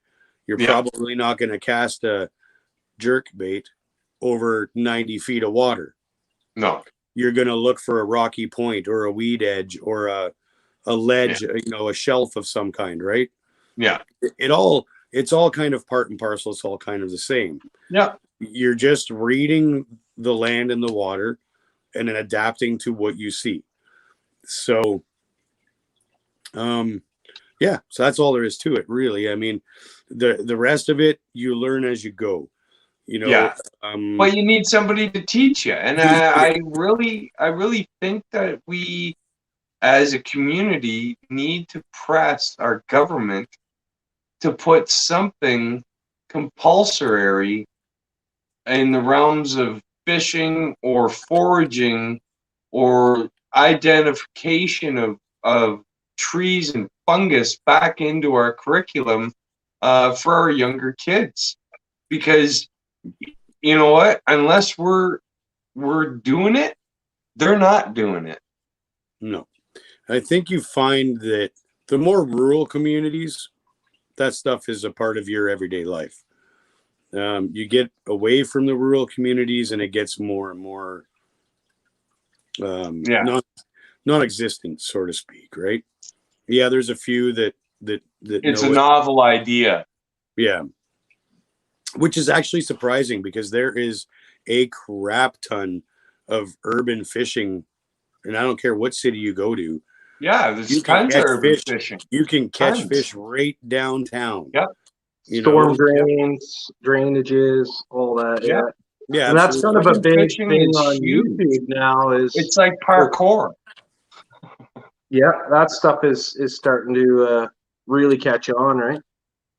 you're probably not going to cast a jerk bait over 90 feet of water. No. You're going to look for a rocky point or a weed edge or a ledge, a shelf of some kind, right? Yeah. It's all kind of part and parcel. It's all kind of the same. Yeah. You're just reading the land and the water and then adapting to what you see. So, so that's all there is to it, really. I mean, the rest of it, you learn as you go. But you need somebody to teach you, and I really think that we, as a community, need to press our government to put something compulsory in the realms of fishing or foraging or identification of trees and fungus back into our curriculum for our younger kids, because you know what? Unless we're doing it, they're not doing it. No. I think you find that the more rural communities, that stuff is a part of your everyday life. You get away from the rural communities and it gets more and more non-existent, so to speak, right? Yeah, there's a few that it's a novel idea. Yeah. Which is actually surprising because there is a crap ton of urban fishing, and I don't care what city you go to. Yeah, there's You can tons of catch urban fish. fishing. You can catch Tons. fish right downtown. Yep. Storm drains, drainages, all that. Yeah. Yeah, And that's kind of a Urban big fishing thing is on huge. YouTube now. It's like parkour. Yeah, that stuff is starting to really catch on, right?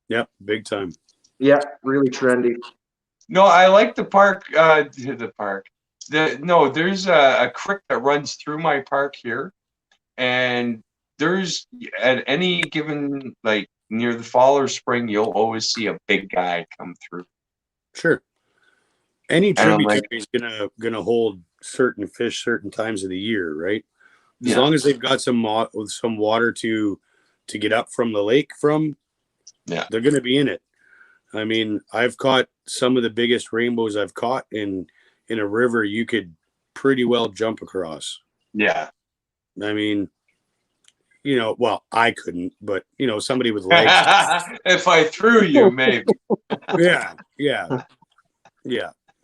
Yep, big time. Yeah, really trendy. No, I like the park. The park. There's a creek that runs through my park here, and there's at any given like near the fall or spring, you'll always see a big guy come through. Sure. Any And I'm tributary like, is gonna hold certain fish certain times of the year, right? As yeah, long as they've got some water to get up from the lake from, yeah. they're gonna be in it. I mean, I've caught some of the biggest rainbows I've caught in a river you could pretty well jump across. Yeah. I mean, you know, well, I couldn't, but you know, somebody with legs. If I threw you, maybe. Yeah.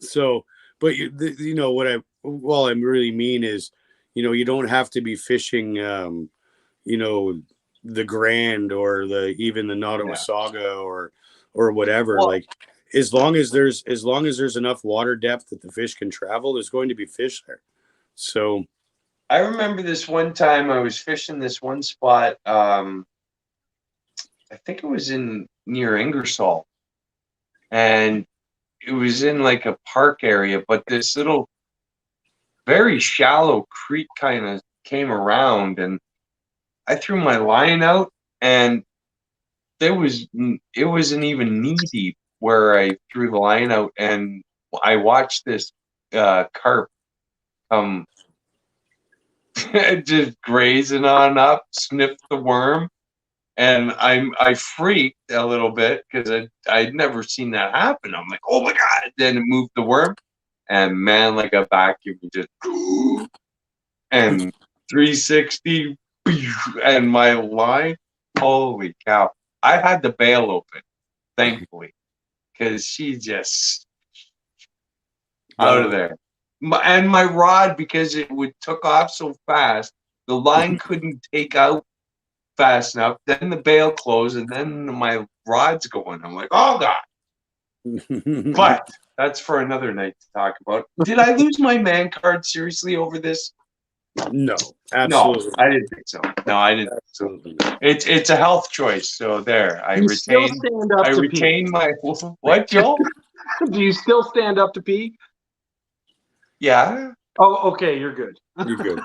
So, but you know what I really mean is, you know, you don't have to be fishing, you know, the Grand or even the Nottawasaga or whatever. Well, like, as long as there's enough water depth that the fish can travel, there's going to be fish there. So, I remember this one time I was fishing this one spot. I think it was near Ingersoll, and it was in like a park area, but this little very shallow creek kind of came around, and I threw my line out, and it wasn't even knee deep where I threw the line out, and I watched this carp come just grazing on up, sniff the worm, and I freaked a little bit because I'd never seen that happen. I'm like, oh my god! Then it moved the worm, and man, like a vacuum, just and 360, and my line, holy cow! I had the bail open, thankfully, because she just out of there. And my rod, because it took off so fast, the line couldn't take out fast enough. Then the bail closed, and then my rod's going. I'm like, oh god! But that's for another night to talk about. Did I lose my man card seriously over this? No, absolutely. No, I didn't think so. No, I didn't think so. It's a health choice. So there, I retain my what, Joel? Do you still stand up to pee? Yeah. Oh, okay, you're good. You're good.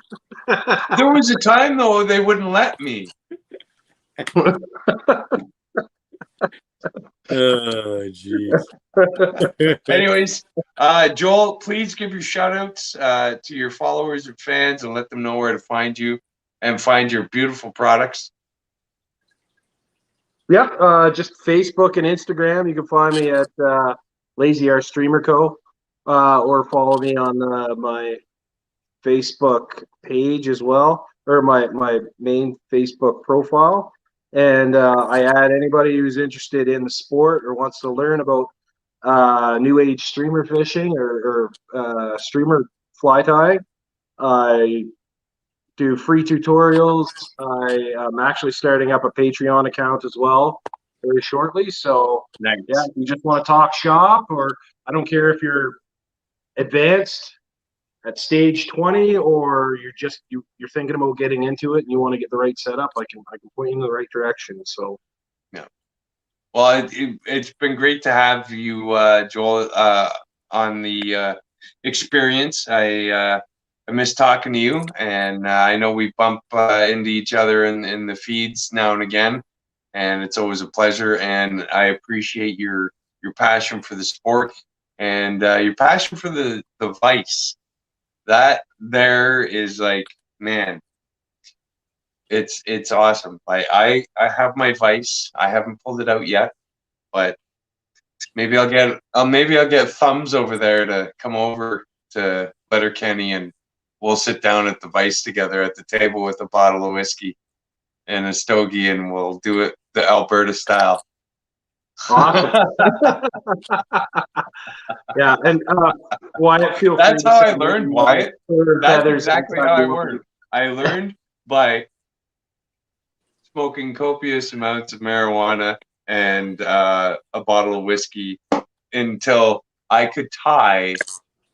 There was a time though they wouldn't let me. Oh, jeez. Anyways, Joel, please give your shout outs to your followers and fans and let them know where to find you and find your beautiful products. Yeah, just Facebook and Instagram. You can find me at Lazy R Streamer Co. Or follow me on my Facebook page as well, or my main Facebook profile. And I add anybody who's interested in the sport or wants to learn about new age streamer fishing or streamer fly tie. I do free tutorials. I am actually starting up a Patreon account as well very shortly. So Nice. yeah, if you just want to talk shop, or I don't care if you're advanced at stage 20 or you're thinking about getting into it and you want to get the right setup, I can point you in the right direction. So yeah, well, it's been great to have you, Joel, on the experience. I miss talking to you, and I know we bump into each other in the feeds now and again, and it's always a pleasure. And I appreciate your passion for the sport and your passion for the vice. That there is like, man, it's awesome. I have my vice. I haven't pulled it out yet, but maybe I'll get Thumbs over there to come over to Letterkenny, and we'll sit down at the vice together at the table with a bottle of whiskey and a stogie, and we'll do it the Alberta style. awesome. Yeah, and Wyatt, feel That's free how to I send learned, me Wyatt. further That's feathers exactly how I learned. I learned by smoking copious amounts of marijuana and a bottle of whiskey until I could tie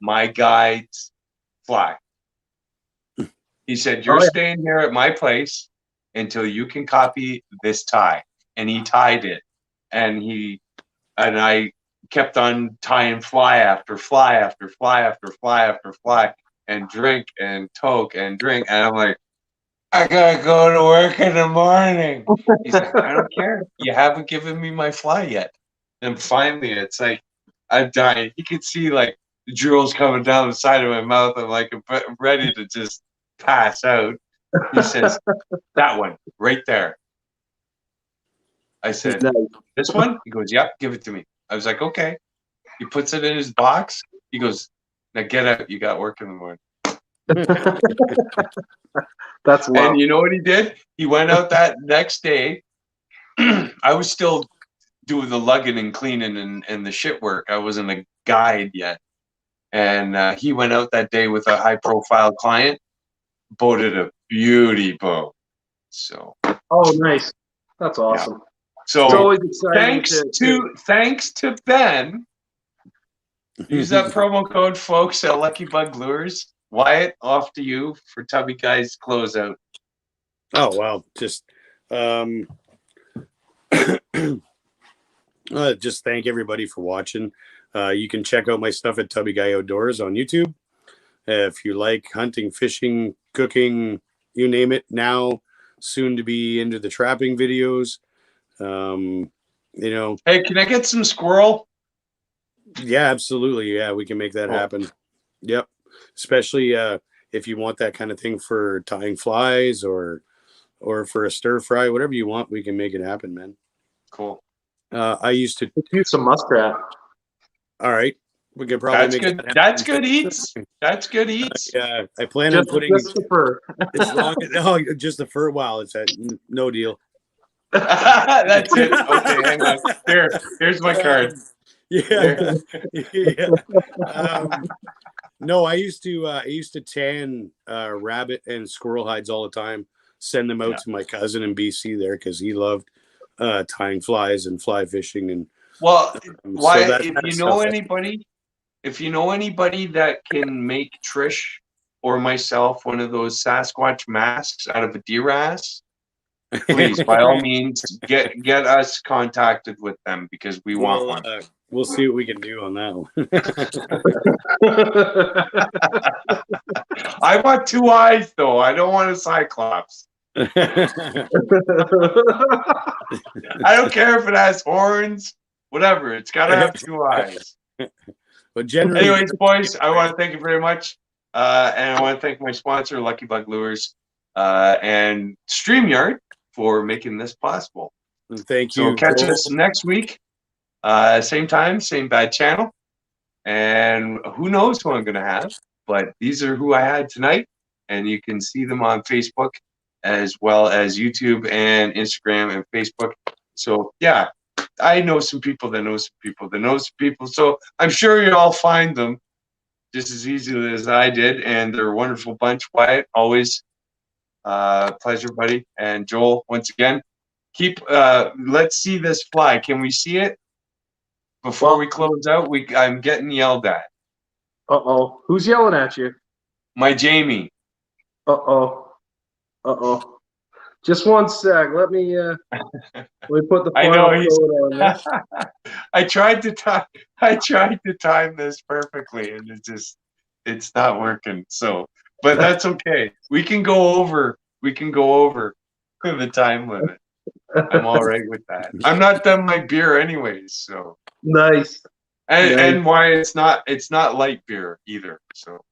my guide's fly. He said, "You're staying here at my place until you can copy this tie." And he tied it. And I kept on tying fly after fly after fly after fly after fly, and drink and toke and drink. And I'm like, "I gotta go to work in the morning." He's like, "I don't care. You haven't given me my fly yet." And finally, it's like, I'm dying. You could see like the drools coming down the side of my mouth. I'm like, I'm ready to just pass out. He says, "That one right there." I said, "This one?" He goes, "Yep, give it to me." I was like, "Okay." He puts it in his box. He goes, "Now get out. You got work in the morning." That's love. And you know what he did? He went out that next day. I was still doing the lugging and cleaning and the shit work. I wasn't a guide yet. And he went out that day with a high-profile client, boated a beauty boat. So. Oh, nice. That's awesome. Yeah. So it's always exciting thanks to Ben. Use that promo code, folks, at Lucky Bug Lures. Wyatt, off to you for Tubby Guys closeout. Oh, well, just just thank everybody for watching. You can check out my stuff at Tubby Guy Outdoors on YouTube. If you like hunting, fishing, cooking, you name it, now soon to be into the trapping videos. Hey, can I get some squirrel? Yeah, absolutely. Yeah, we can make that happen. Yep. Especially if you want that kind of thing for tying flies or for a stir fry, whatever you want, we can make it happen, man. Cool. I used to do some muskrat. All right. We can probably That's good. That's good eats. That's good eats. Yeah, I plan on putting just the fur. Just the fur. Wow, it's a no deal. That's it. Okay, hang on. Here's my card. Yeah. No, I used to tan rabbit and squirrel hides all the time. Send them out to my cousin in BC there because he loved tying flies and fly fishing. And well, why? So if you know anybody that can make Trish or myself one of those Sasquatch masks out of a deer ass, please, by all means, get us contacted with them because we want one. We'll see what we can do on that one. I want 2 eyes, though. I don't want a cyclops. I don't care if it has horns, whatever. It's got to have 2 eyes. But generally, anyways, boys, I want to thank you very much. And I want to thank my sponsor, Lucky Bug Lures, and StreamYard for making this possible. Thank you. So catch us next week. Same time, same bad channel. And who knows who I'm going to have. But these are who I had tonight. And you can see them on Facebook as well as YouTube and Instagram and Facebook. So, yeah, I know some people that know some people that know some people. So I'm sure you'll all find them just as easily as I did. And they're a wonderful bunch. Wyatt, always pleasure, buddy. And Joel, once again, let's see this fly. Can we see it? Before we close out, I'm getting yelled at. Uh-oh. Who's yelling at you? My Jamie. Uh-oh. Uh-oh. Just one sec. Let me put the final code on this. I tried to time this perfectly, and it's not working. So, but that's okay. We can go over the time limit. I'm all right with that. I'm not done my beer anyways, so. Nice. And why it's not light beer either. So.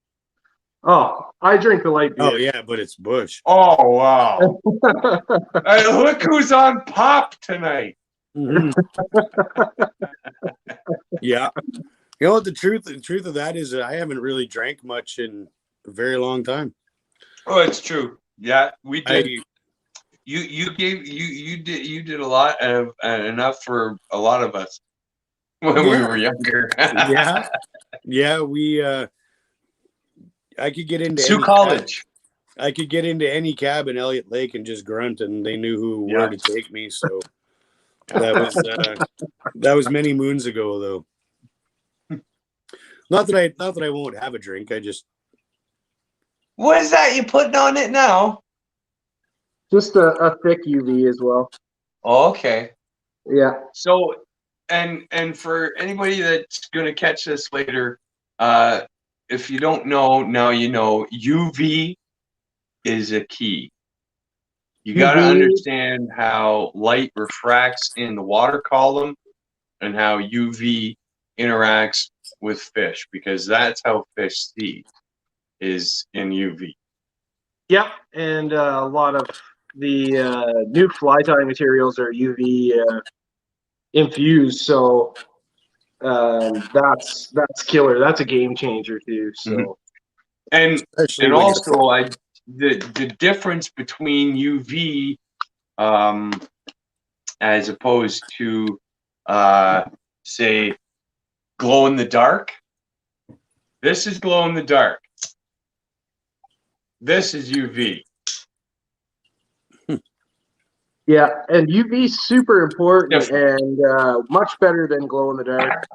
Oh, I drink the light beer. Oh yeah, but it's Bush. Oh wow! Hey, look who's on pop tonight. Mm-hmm. Yeah. You know what the truth of that is that I haven't really drank much in a very long time. Oh, it's true. Yeah, we did. You did a lot of enough for a lot of us when we were younger. Yeah. We I could get into Sioux College. I could get into any cab in Elliott Lake and just grunt, and they knew where to take me. So that was many moons ago, though. Not that I won't have a drink. I just. What is that you putting on it now? Just a thick UV as well. Oh, okay. Yeah. So, and for anybody that's gonna catch this later, if you don't know, now you know. UV is a key. You got to UV understand how light refracts in the water column and how UV interacts with fish, because that's how fish see, is in UV. Yeah, and a lot of the new fly tying materials are UV infused, so that's killer. That's a game changer too. So, and Especially when also the difference between UV as opposed to say glow in the dark. This is glow in the dark. This is UV. yeah, and UV is super important Different. and much better than glow in the dark.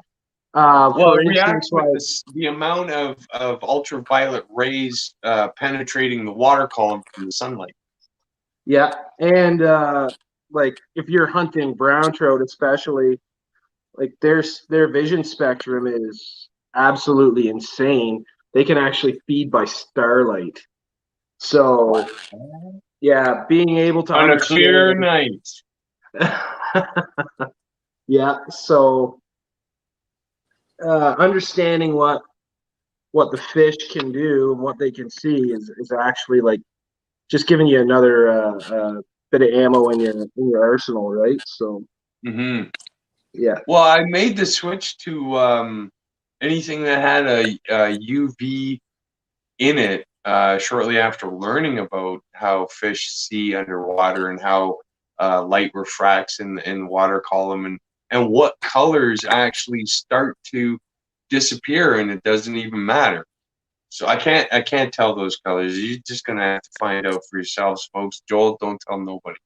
Well, For it instance, reacts with the amount of ultraviolet rays penetrating the water column from the sunlight. yeah, and like if you're hunting brown trout, especially, like their vision spectrum is absolutely insane. They can actually feed by starlight. So yeah, being able to On a understand. clear night. Yeah, so understanding what the fish can do and what they can see is actually like just giving you another bit of ammo in your arsenal, right? So yeah. Well, I made the switch to anything that had a UV in it shortly after learning about how fish see underwater and how light refracts in the water column, and what colors actually start to disappear, and it doesn't even matter. So I can't tell those colors. You're just gonna have to find out for yourselves, folks. Joel, don't tell nobody.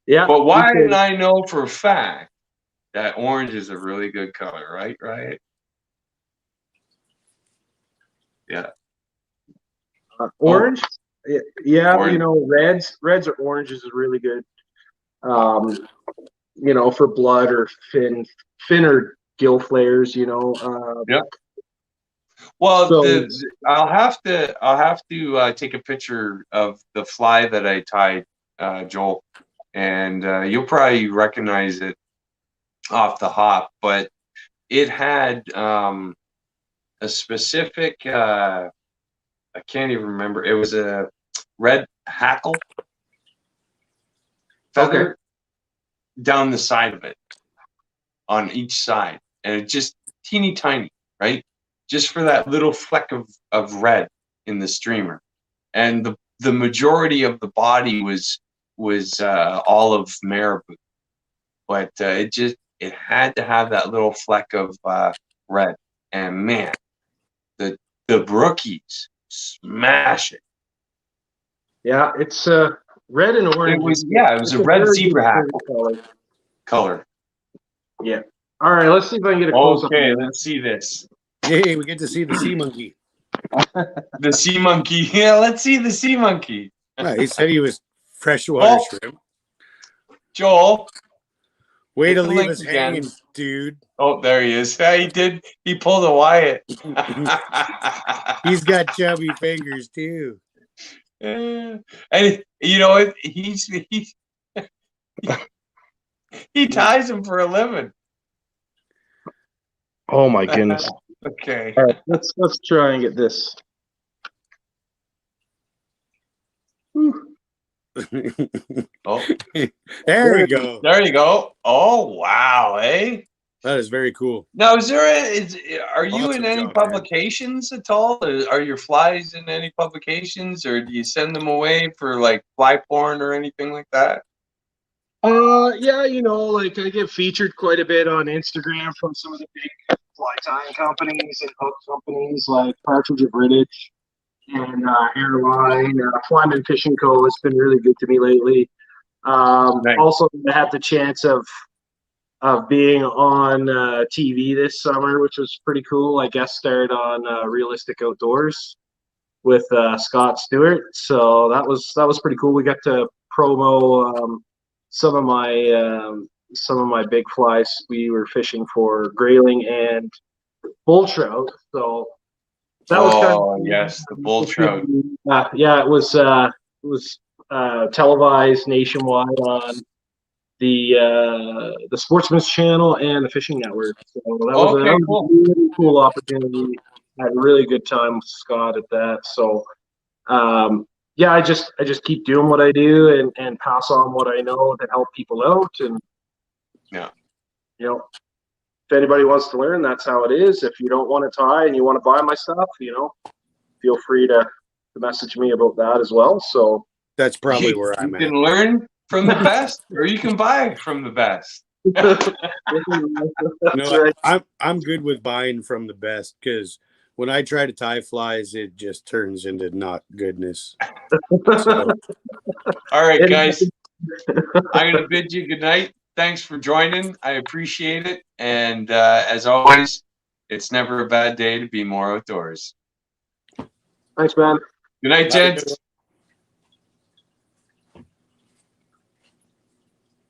Yeah. But why did I know for a fact that orange is a really good color, right? Right? Yeah. Orange? Yeah, Orange. you know, reds or oranges is really good. You know, for blood or fin or gill flares, you know. Yeah. Well, So I'll have to take a picture of the fly that I tied, Joel, and you'll probably recognize it off the hop. But it had a specific. I can't even remember. It was a red hackle feather down the side of it, on each side, and it just teeny tiny, right? Just for that little fleck of red in the streamer, and the majority of the body was olive marabou, but it had to have that little fleck of red, and man, the brookies smash it. yeah, it's red and orange. It was a red zebra hackle color. Yeah. All right, let's see if I can get a close up. Okay, let's see this. Hey, we get to see the sea monkey. The sea monkey. Yeah, let's see the sea monkey. He said he was freshwater shrimp. Joel. Way to leave us hanging, dude. Oh, there he is. Yeah, he did. He pulled a Wyatt. He's got chubby fingers too. And you know what? He ties them for a living. Oh my goodness. Okay. All right, let's try and get this. Oh, there we go. There you go. Oh wow, eh? That is very cool. Now, are you Awesome in any job, publications at all? Are your flies in any publications, or do you send them away for like fly porn or anything like that? Yeah, you know, like I get featured quite a bit on Instagram from some of the big fly tying companies and hook companies like Partridge or British. and airline. Flyman Fishing Co. has been really good to me lately. Nice. Also, I had the chance of being on TV this summer, which was pretty cool. I guest starred on Realistic Outdoors with Scott Stewart, so that was pretty cool. We got to promo some of my big flies. We were fishing for grayling and bull trout, so that was kind of yes, the bull trout. yeah, it was televised nationwide on the Sportsman's Channel and the Fishing Network. So that was Okay, a cool. really cool opportunity. I had a really good time with Scott at that. So yeah, I just keep doing what I do and pass on what I know to help people out. And Yeah. you know, if anybody wants to learn, that's how it is. If you don't want to tie and you want to buy my stuff, feel free to message me about that as well. So That's probably where I'm You at. can learn from the best, or you can buy from the best. that's No, right. I'm good with buying from the best, because when I try to tie flies, it just turns into not goodness. So, All right, guys. I'm going to bid you good night. Thanks for joining. I appreciate it. And as always, it's never a bad day to be more outdoors. Thanks, man. Good night, have a good gents. one.